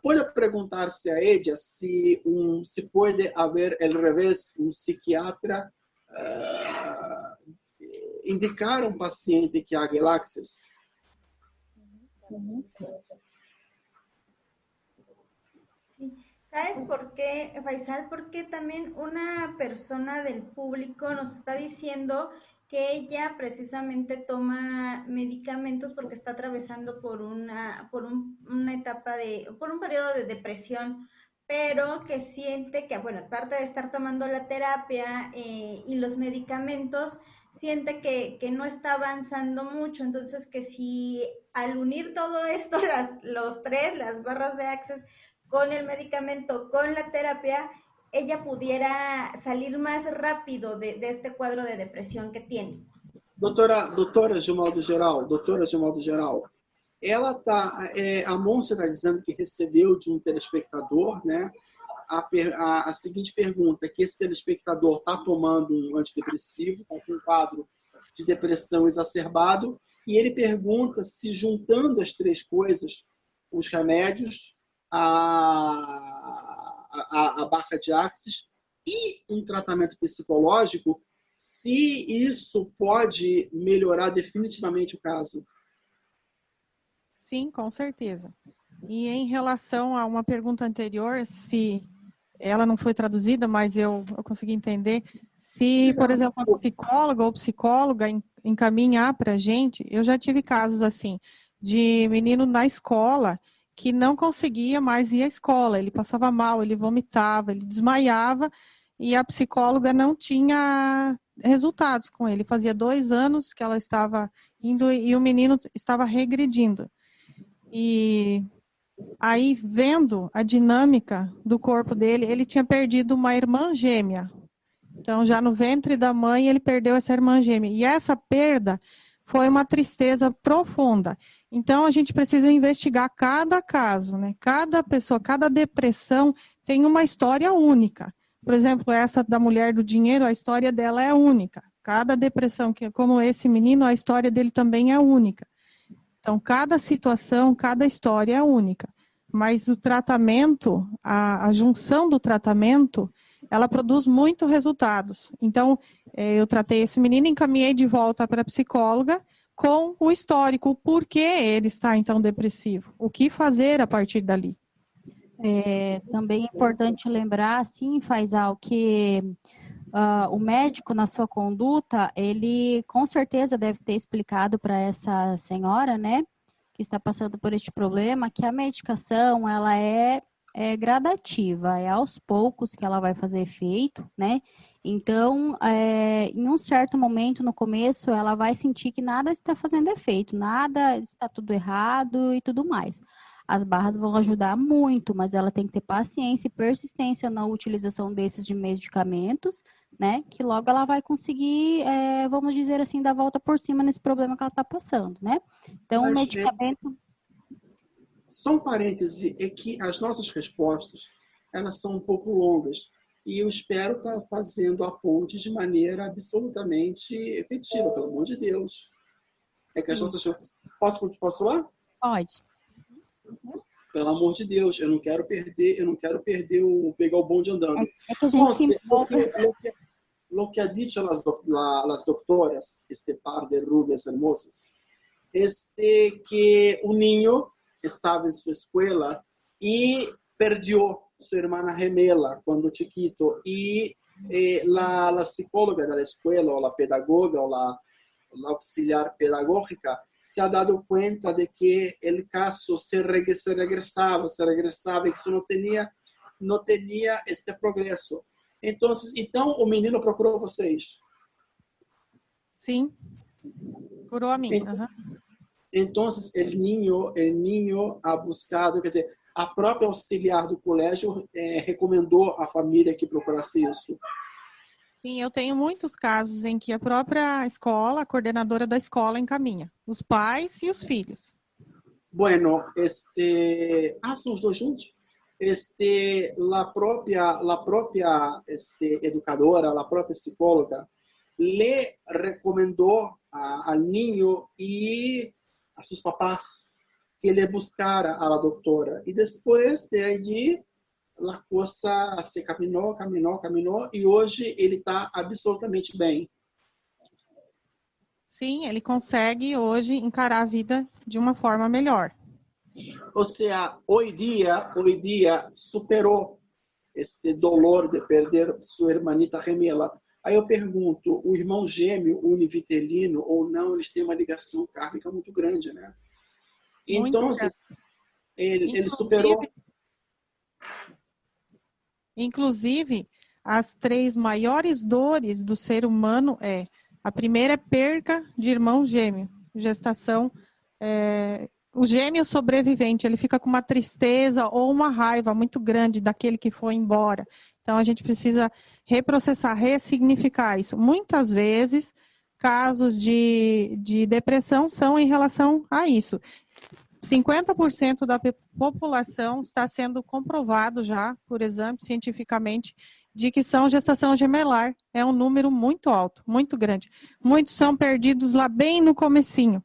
Puede preguntarse a ella si puede haber al revés, un psiquiatra indicar a um paciente que haga el Axis. Sí. ¿Sabes por qué, Faisal? Porque también una persona del público nos está diciendo que ella precisamente toma medicamentos porque está atravesando por una etapa por un periodo de depresión, pero que siente que, bueno, aparte de estar tomando la terapia y los medicamentos, siente que no está avanzando mucho, entonces que si al unir todo esto, los tres, las barras de Access, con el medicamento, con la terapia, ella pudiera salir más rápido de este cuadro de depresión que tiene. Doutora, de modo geral, ela tá, a Monse está dizendo que recebeu de um telespectador, né, a seguinte pergunta, que esse telespectador está tomando um antidepressivo, está com um quadro de depressão exacerbado, e ele pergunta se juntando as três coisas, os remédios, a barra de Access e um tratamento psicológico, se isso pode melhorar definitivamente o caso. Sim, com certeza. E em relação a uma pergunta anterior, se ela não foi traduzida, mas eu consegui entender, se, por exemplo, uma psicóloga ou psicóloga encaminhar para a gente, eu já tive casos assim, de menino na escola que não conseguia mais ir à escola, ele passava mal, ele vomitava, ele desmaiava, e a psicóloga não tinha resultados com ele. Fazia 2 anos que ela estava indo e o menino estava regredindo. E aí, vendo a dinâmica do corpo dele, ele tinha perdido uma irmã gêmea. Então, já no ventre da mãe, ele perdeu essa irmã gêmea. E essa perda foi uma tristeza profunda. Então, a gente precisa investigar cada caso, né? Cada pessoa, cada depressão tem uma história única. Por exemplo, essa da mulher do dinheiro, a história dela é única. Cada depressão, que como esse menino, a história dele também é única. Então, cada situação, cada história é única. Mas o tratamento, a junção do tratamento, ela produz muitos resultados. Então, eu tratei esse menino e encaminhei de volta para a psicóloga com o histórico, o porquê ele está então depressivo, o que fazer a partir dali. Também é importante lembrar, assim, Faisal, que o médico, na sua conduta, ele com certeza deve ter explicado para essa senhora, né, que está passando por este problema, que a medicação, ela é gradativa, é aos poucos que ela vai fazer efeito, né? Então, em um certo momento, no começo, ela vai sentir que nada está fazendo efeito, nada, está tudo errado e tudo mais. As barras vão ajudar muito, mas ela tem que ter paciência e persistência na utilização desses medicamentos, né? Que logo ela vai conseguir, vamos dizer assim, dar a volta por cima nesse problema que ela está passando, né? Então, o medicamento... Só um parêntese, é que as nossas respostas, elas são um pouco longas. E eu espero estar fazendo a ponte de maneira absolutamente efetiva, pelo amor de Deus. É que as nossas... Posso lá? Pode. Pelo amor de Deus, eu não quero pegar o bonde andando. É que a gente lo que ha dicho las doctoras, este par de rubias hermosas, que un niño estaba en su escuela y perdió su hermana gemela cuando chiquito y la psicóloga de la escuela o la pedagoga o la auxiliar pedagógica se ha dado cuenta de que el caso se regresaba y que eso no tenía este progreso. Então o menino procurou vocês? Sim, procurou a mim. Então, el niño ha buscado, quer dizer, a própria auxiliar do colégio recomendou à família que procurasse isso. Sim, eu tenho muitos casos em que a própria escola, a coordenadora da escola encaminha, os pais e os filhos. Bueno, são os dois juntos? La própria educadora, la própria psicóloga, le recomendou al niño y a sus papás que le buscara a la doctora. Y después de allí, la cosa se caminhou e hoje ele está absolutamente bem. Sim, ele consegue hoje encarar a vida de uma forma melhor. Ou seja, hoje dia superou este dolor de perder sua hermanita gemela. Aí eu pergunto, o irmão gêmeo univitelino ou não, eles têm uma ligação kármica muito grande, né? Então, ele superou... Inclusive, as 3 maiores dores do ser humano a primeira é perca de irmão gêmeo, gestação. O gêmeo sobrevivente, ele fica com uma tristeza ou uma raiva muito grande daquele que foi embora. Então, a gente precisa reprocessar, ressignificar isso. Muitas vezes, casos de depressão são em relação a isso. 50% da população está sendo comprovado já, por exame, cientificamente, de que são gestação gemelar. É um número muito alto, muito grande. Muitos são perdidos lá bem no comecinho,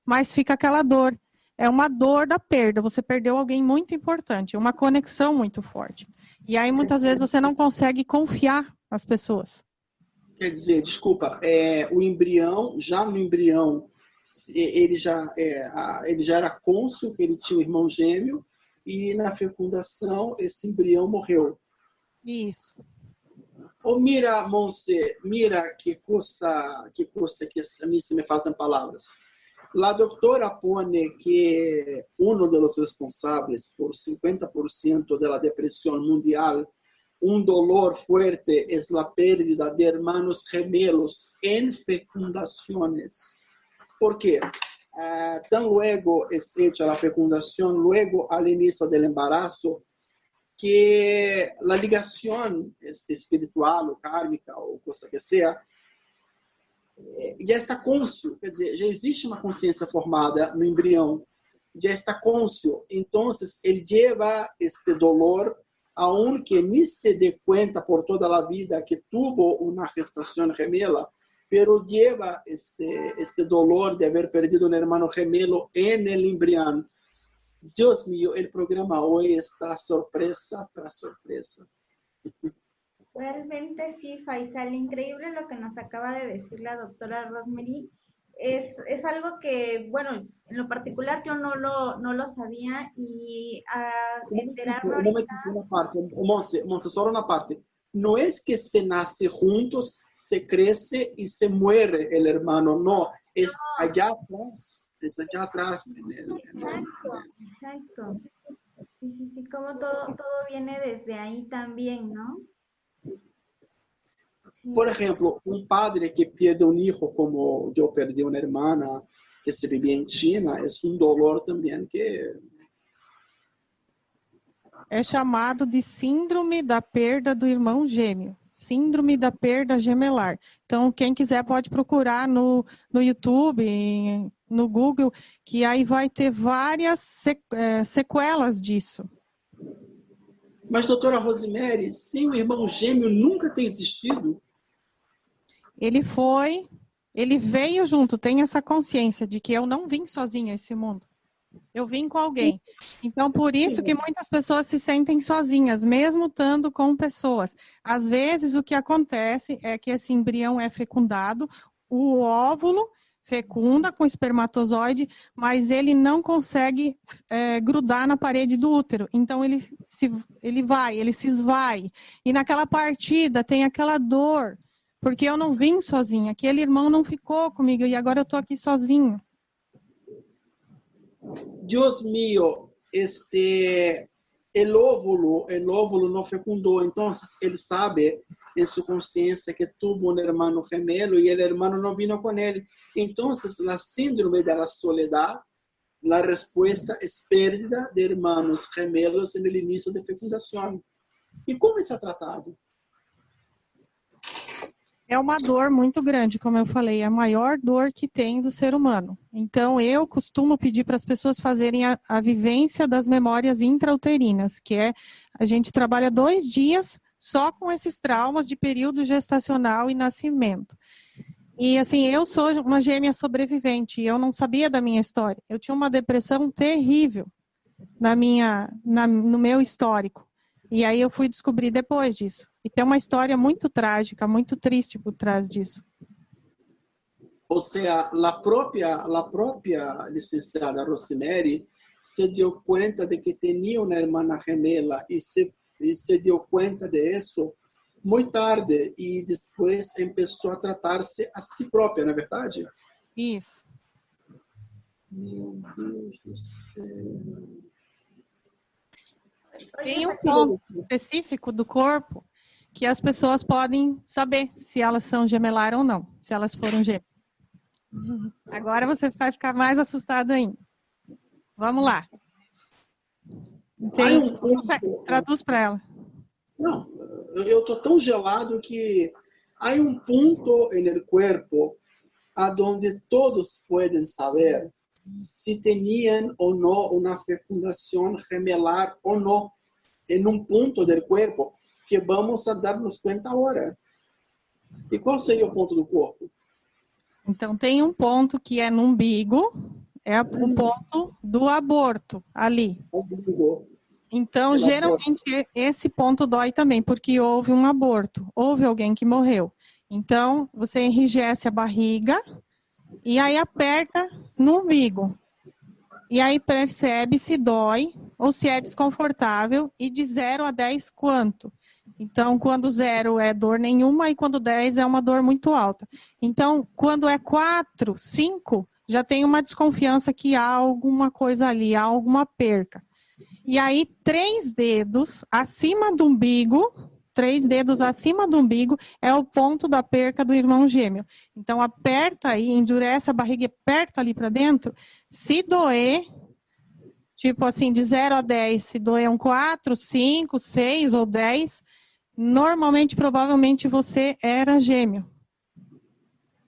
mas fica aquela dor. É uma dor da perda. Você perdeu alguém muito importante, uma conexão muito forte. E aí, muitas vezes, você não consegue confiar nas pessoas. Quer dizer, desculpa, o embrião, já no embrião, ele já era cônscio, que ele tinha um irmão gêmeo, e na fecundação, esse embrião morreu. Isso. Oh, mira, Monse, mira que cosa que a mí se me faltan palabras. La doctora pone que uno de los responsables por 50% de la depresión mundial, un dolor fuerte, es la pérdida de hermanos gemelos en fecundaciones. ¿Por qué? Tan luego es hecha la fecundación, luego al inicio del embarazo, que la ligación espiritual o kármica o cosa que sea, já está cônscio, quer dizer, já existe uma consciência formada no embrião, já está cônscio, então ele leva este dolor, aunque ni se dé cuenta por toda a vida que tuvo uma gestação gemela, pero lleva este dolor de haber perdido un hermano gemelo en el embrión. Dios mío, el programa hoy está sorpresa tras sorpresa. Realmente sí, Faisal, increíble lo que nos acaba de decir la doctora Rosemary. Es algo que, bueno, en lo particular yo no lo sabía y a enterarme ahorita... Una parte, Monse, solo una parte. No es que se nace juntos, se crece y se muere el hermano, no, es allá atrás, es allá atrás. Exacto. Sí, como todo viene desde ahí también, ¿no? Sí. Por ejemplo, un padre que pierde un hijo, como yo perdí una hermana que se vivía en China, es un dolor también que... É chamado de síndrome da perda do irmão gêmeo. Síndrome da perda gemelar. Então, quem quiser pode procurar no YouTube, no Google, que aí vai ter várias sequelas disso. Mas, doutora Rosemary, sem o irmão gêmeo nunca tem existido? Ele veio junto, tem essa consciência de que eu não vim sozinha a esse mundo. Eu vim com alguém. Então, por isso que muitas pessoas se sentem sozinhas, mesmo estando com pessoas. Às vezes, o que acontece é que esse embrião é fecundado, o óvulo fecunda com o espermatozoide, mas ele não consegue grudar na parede do útero. Então, ele se esvai. E naquela partida tem aquela dor, porque eu não vim sozinha. Aquele irmão não ficou comigo e agora eu estou aqui sozinho. Dios mío, el óvulo no fecundó, entonces él sabe en su conciencia que tuvo un hermano gemelo y el hermano no vino con él. Entonces, la síndrome de la soledad, la respuesta es pérdida de hermanos gemelos en el inicio de fecundación. ¿Y cómo es tratado? É uma dor muito grande, como eu falei, é a maior dor que tem do ser humano. Então, eu costumo pedir para as pessoas fazerem a vivência das memórias intrauterinas, que a gente trabalha 2 dias só com esses traumas de período gestacional e nascimento. E assim, eu sou uma gêmea sobrevivente, e eu não sabia da minha história. Eu tinha uma depressão terrível no meu histórico. E aí eu fui descobrir depois disso. E tem uma história muito trágica, muito triste por trás disso. Ou seja, a própria licenciada Rosemary se deu conta de que tinha uma irmã gemela e se y se dio cuenta de eso muy tarde y después empezó a tratarse a sí propia, ¿no es verdad? Isso. Meu Deus do céu. Tem um ponto específico do corpo que as pessoas podem saber se elas são gemelares ou não, se elas foram gêmeas. Agora você vai ficar mais assustado ainda. Vamos lá. Traduz para ela. Não, eu estou tão gelado que há um ponto no corpo aonde todos podem saber se tinham ou não uma fecundação gemelar ou não, em um ponto do corpo que vamos a darnos conta agora. E qual seria o ponto do corpo? Então, tem um ponto que é no umbigo, é o ponto do aborto, ali. Umbigo. Então, geralmente, esse ponto dói também, porque houve um aborto, houve alguém que morreu. Então, você enrijece a barriga e aí aperta no umbigo. E aí percebe se dói ou se é desconfortável e de 0 a 10 quanto. Então, quando 0 é dor nenhuma e quando 10 é uma dor muito alta. Então, quando é 4, 5, já tem uma desconfiança que há alguma coisa ali, há alguma perca. E aí, 3 dedos acima do umbigo, 3 dedos acima do umbigo é o ponto da perca do irmão gêmeo. Então, aperta aí, endurece a barriga e aperta ali para dentro. Se doer, tipo assim, de 0 a 10, se doer um 4, 5, 6 ou 10, normalmente, provavelmente, você era gêmeo.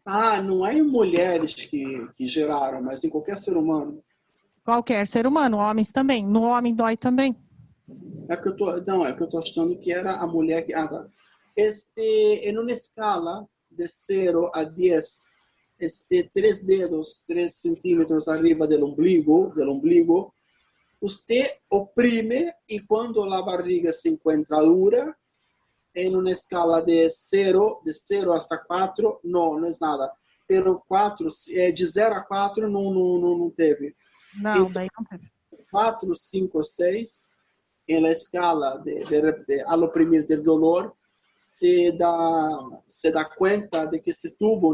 Ah, não é em mulheres que geraram, mas em qualquer ser humano. Qualquer ser humano, homens também. No homem dói também. É que eu tô achando que era a mulher que... Ah, tá. Em uma escala de 0 a 10, 3 dedos, 3 centímetros arriba do umbigo, você oprime e quando a barriga se encontra dura, em uma escala de 0 hasta 4, não é nada. Pero 4, de 0 a 4 não teve. Não, então, daí não teve. 4, 5, 6, em la escala al oprimir del dolor, se dá conta de que se tuvo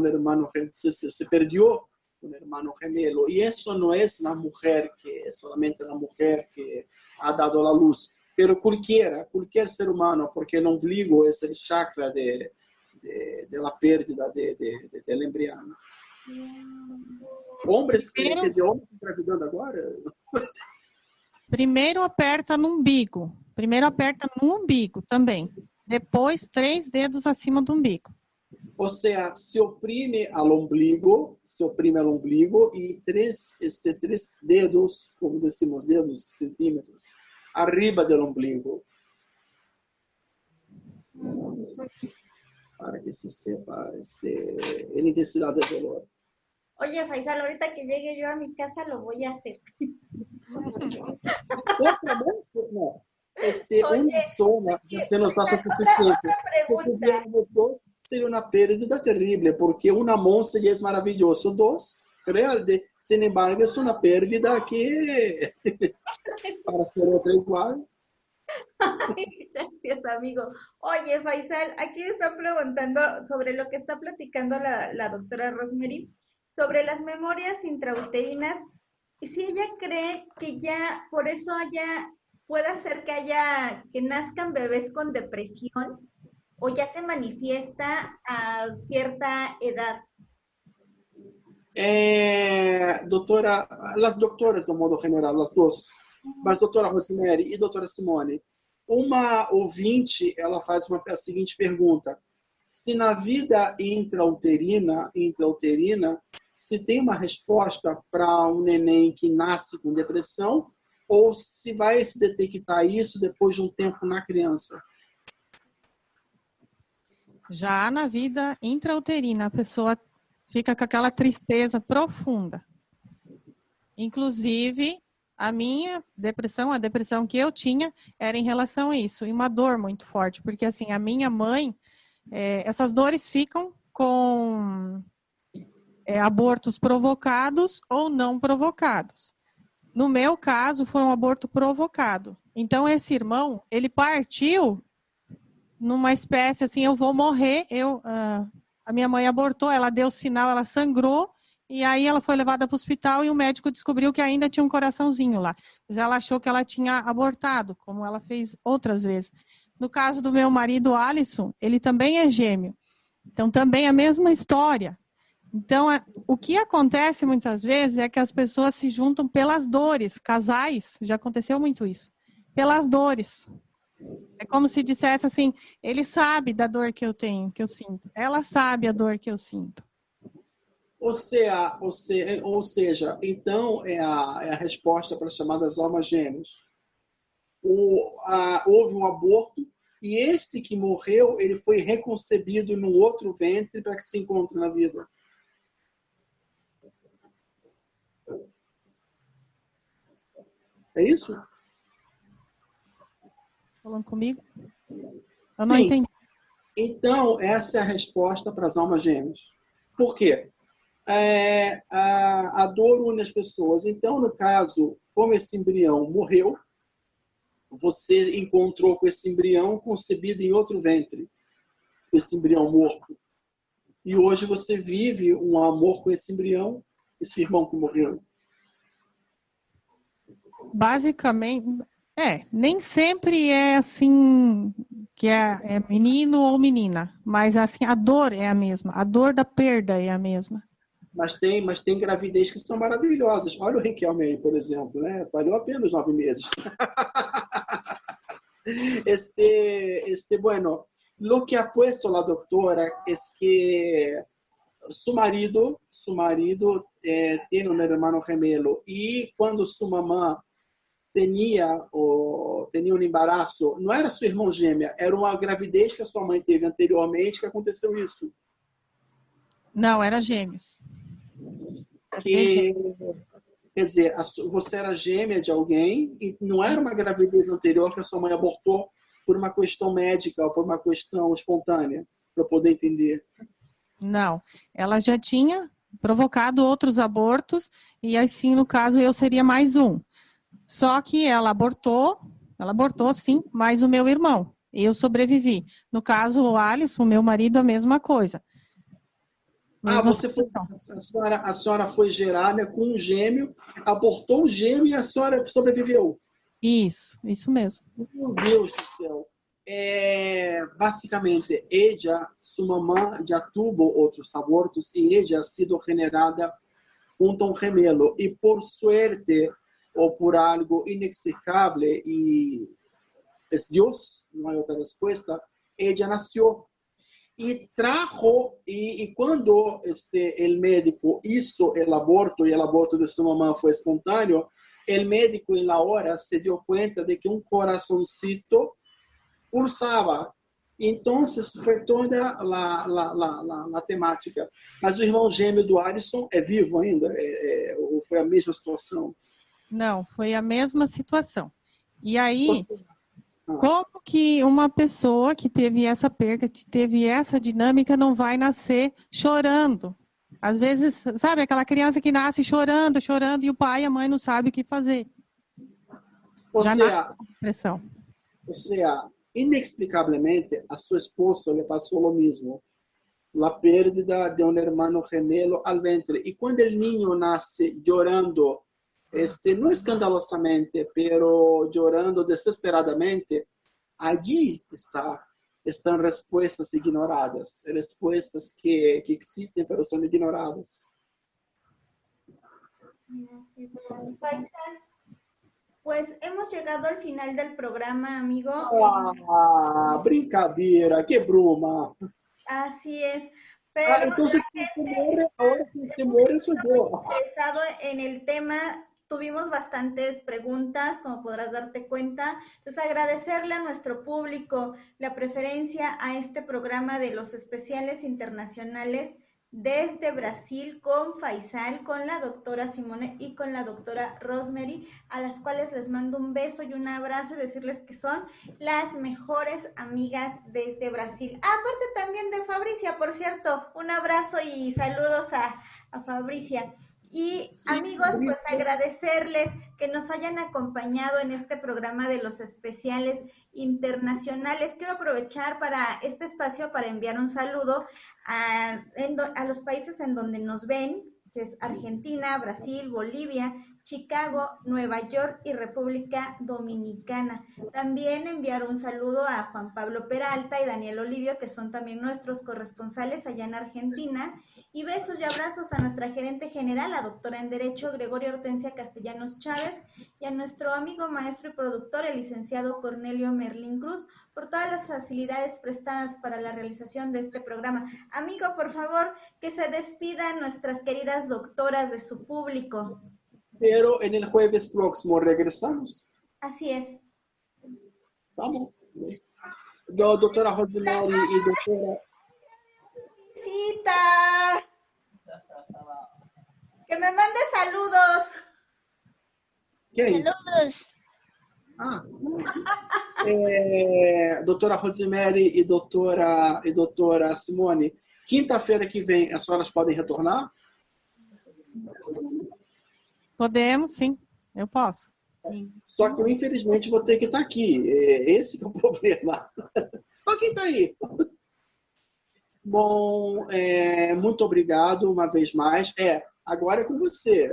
se perdió un hermano gemelo. Y eso no es la mujer que solamente la mujer que ha dado la luz, pero cualquier ser humano, porque el ombligo es el chakra de la pérdida del embriano. Hombres que engravidando agora? Primeiro aperta no umbigo. Também. Depois, 3 dedos acima do umbigo. Ou seja, se oprime ao umbigo e 3 dedos, como decimos, dedos centímetros, arriba do umbigo. Para que se sepa a intensidade do dolor. Oye, Faisal, ahorita que llegue yo a mi casa lo voy a hacer. Outra vez, não. Uma zona se nos hace suficiente. Se tuviéramos 2, seria uma perda terrível, porque uma mão seria maravilhoso, 2, real. Sin embargo, é uma perda que para ser outra igual. Ay, gracias, amigo. Oye, Faisal, aquí están preguntando sobre lo que está platicando la doctora Rosemary, sobre las memorias intrauterinas, y si ella cree que ya por eso puede ser que nazcan bebés con depresión, o ya se manifiesta a cierta edad. Doutora, as doutoras, de modo geral, as duas, mas doutora Rosemary e doutora Simone, uma ouvinte, ela faz a seguinte pergunta: se na vida intrauterina, se tem uma resposta para um neném que nasce com depressão, ou se vai se detectar isso depois de um tempo na criança? Já na vida intrauterina, a pessoa fica com aquela tristeza profunda. Inclusive, a minha depressão, a depressão que eu tinha, era em relação a isso. E uma dor muito forte, porque assim, a minha mãe, essas dores ficam com abortos provocados ou não provocados. No meu caso, foi um aborto provocado. Então, esse irmão, ele partiu numa espécie assim, eu vou morrer, a minha mãe abortou, ela deu sinal, ela sangrou, e aí ela foi levada para o hospital e o médico descobriu que ainda tinha um coraçãozinho lá. Mas ela achou que ela tinha abortado, como ela fez outras vezes. No caso do meu marido, Alisson, ele também é gêmeo. Então, também a mesma história. Então, o que acontece muitas vezes é que as pessoas se juntam pelas dores. Casais, já aconteceu muito isso. Pelas dores. É como se dissesse assim, ele sabe da dor que eu tenho, que eu sinto. Ela sabe a dor que eu sinto. Ou seja, então é a resposta para as chamadas almas gêmeas. Houve um aborto e esse que morreu, ele foi reconcebido num outro ventre para que se encontre na vida. É isso? Falando comigo? Eu não Sim. entendi. Então, essa é a resposta para as almas gêmeas. Por quê? A dor une as pessoas. Então, no caso, como esse embrião morreu, você encontrou com esse embrião concebido em outro ventre, esse embrião morto. E hoje você vive um amor com esse embrião, esse irmão que morreu. Basicamente, nem sempre é assim, que é menino ou menina, mas assim, a dor é a mesma, a dor da perda é a mesma. Mas tem gravidez que são maravilhosas. Olha o Riquelme, por exemplo, né? Valeu apenas 9 meses. Bueno, lo que ha puesto la doctora es que su marido tiene un hermano gemelo y cuando su mamá tenía un embarazo, não era sua irmã gêmea, era uma gravidez que a sua mãe teve anteriormente que aconteceu isso. Não, era gêmeos. Quer dizer, você era gêmea de alguém e não era uma gravidez anterior que a sua mãe abortou por uma questão médica ou por uma questão espontânea, para eu poder entender. Não, ela já tinha provocado outros abortos e assim, no caso, eu seria mais um. Só que ela abortou sim, mas o meu irmão, eu sobrevivi. No caso, o Alisson, meu marido, a mesma coisa. A senhora foi gerada com um gêmeo, abortou o gêmeo e a senhora sobreviveu. Isso mesmo. Meu Deus do céu. Basicamente, sua mamã já teve outros abortos e ela ha sido generada junto a um gemelo. E por suerte, ou por algo inexplicável, e é Deus, não há outra resposta, ela nasceu. E quando o médico hizo el aborto, y el aborto de su mamá fue espontáneo, el médico en la hora se dio cuenta de que un corazoncito pulsaba. Entonces fue toda la temática. Mas o irmão gêmeo do Alisson é vivo ainda? Ou foi a mesma situação? Não, foi a mesma situação. E aí... Como que uma pessoa que teve essa perda, que teve essa dinâmica, não vai nascer chorando? Às vezes, sabe, aquela criança que nasce chorando, e o pai e a mãe não sabem o que fazer. Ou seja, inexplicavelmente, a sua esposa lhe passou o mesmo. A perda de um irmão gemelo al ventre. E quando o niño nasce chorando, no escandalosamente, pero llorando desesperadamente, allí están respuestas ignoradas, respuestas que existen pero son ignoradas. Pues hemos llegado al final del programa, amigo. Brincadeira, que bruma. Así es. Pero entonces, quien se muere soy yo. Interesado en el tema, tuvimos bastantes preguntas, como podrás darte cuenta. Entonces, agradecerle a nuestro público la preferencia a este programa de los especiales internacionales desde Brasil con Faisal, con la doctora Simone y con la doctora Rosemary, a las cuales les mando un beso y un abrazo y decirles que son las mejores amigas desde Brasil. Aparte también de Fabricia, por cierto, un abrazo y saludos a Fabricia. Y sí, amigos, pues agradecerles que nos hayan acompañado en este programa de los especiales internacionales. Quiero aprovechar para este espacio para enviar un saludo a los países en donde nos ven, que es Argentina, Brasil, Bolivia, Chicago, Nueva York y República Dominicana. También enviar un saludo a Juan Pablo Peralta y Daniel Olivio, que son también nuestros corresponsales allá en Argentina. Y besos y abrazos a nuestra gerente general, la doctora en Derecho, Gregoria Hortensia Castellanos Chávez, y a nuestro amigo maestro y productor, el licenciado Cornelio Merlín Cruz, por todas las facilidades prestadas para la realización de este programa. Amigo, por favor, que se despidan nuestras queridas doctoras de su público. Pero en el jueves próximo regresamos. Así es. Vamos. Doctora Rosemary y doctora... Cita. Que me mande saludos. ¿Quién? Saludos. Doutora Rosemary e doutora Simone, quinta-feira que vem, as senhoras podem retornar? Podemos, sim. Eu posso. Sim. Só que eu, infelizmente, vou ter que estar aqui. Esse que é o problema. Mas quem está aí? Bom, muito obrigado uma vez mais. Agora é com você.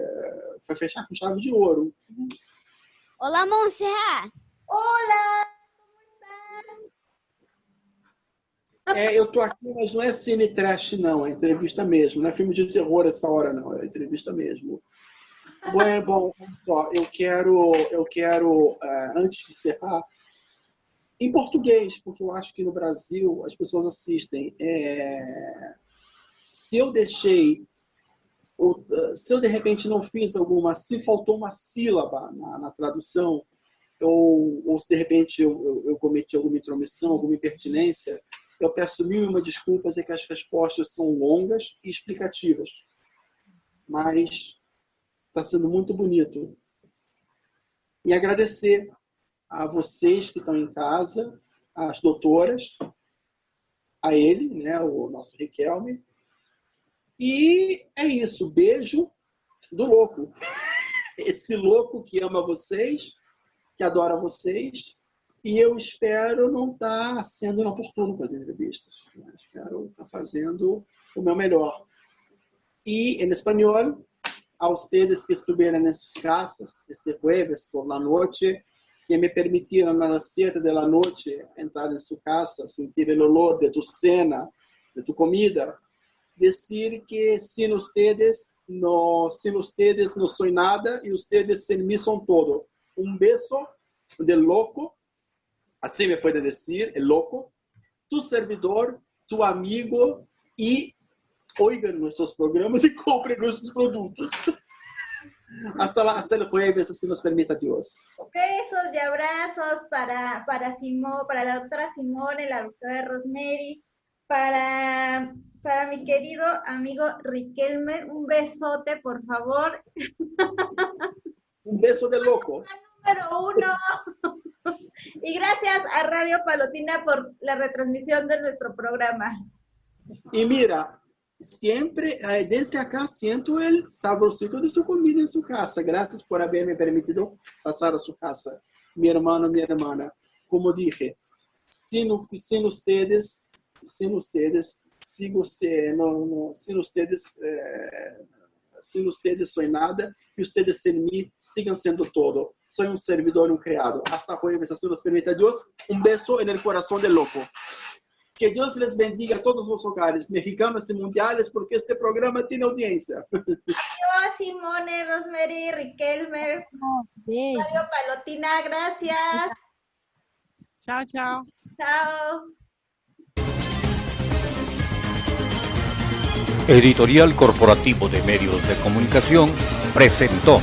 Vai fechar com chave de ouro. Olá, Montserrat. Hola, ¿cómo estás? Eu tô aqui, mas não é cine trash, não. É entrevista mesmo. Não é filme de terror essa hora, não. É entrevista mesmo. Bom, olha só. Eu quero antes de encerrar, em português, porque eu acho que no Brasil as pessoas assistem. Se eu deixei, se eu de repente não fiz se faltou uma sílaba na tradução, ou se de repente eu cometi alguma intromissão, alguma impertinência, eu peço 1001 desculpas, que as respostas são longas e explicativas. Mas está sendo muito bonito. E agradecer a vocês que estão em casa, as doutoras, a ele, né, o nosso Riquelme. E é isso. Beijo do louco. Esse louco que ama vocês, que adora vocês. E eu espero não estar sendo inoportuno com as entrevistas. Espero estar fazendo o meu melhor. E, em espanhol, a ustedes que estuvieron en sus casas este jueves por la noche, que me permitieron a las 7 de la noche entrar en su casa, sentir el olor de tu cena, de tu comida, decir que sin ustedes no soy nada y ustedes en mí son todo. Un beso del loco, así me puede decir, el loco, tu servidor, tu amigo, y oigan nuestros programas y compren nuestros productos. Hasta el jueves, si nos permita Dios. Besos y abrazos para la doctora Simone, la doctora Rosemary, para mi querido amigo Riquelme. Un besote, por favor. Un beso de loco. Número 1. Y gracias a Radio Palotina por la retransmisión de nuestro programa. Y mira, siempre, desde acá siento el saborcito de su comida en su casa. Gracias por haberme permitido pasar a su casa. Mi hermano, mi hermana. Como dije, sin ustedes, sin ustedes soy nada y ustedes en mí sigan siendo todo. Soy un servidor y un creado. Hasta jueves, así nos permita Dios. Un beso en el corazón del loco. Que Dios les bendiga a todos los hogares mexicanos y mundiales, porque este programa tiene audiencia. Adiós, Simone, Rosemary, Riquelme. Beijo. Radio Palotina, gracias. Tchau, tchau. Chao. Editorial Corporativo de Medios de Comunicación presentó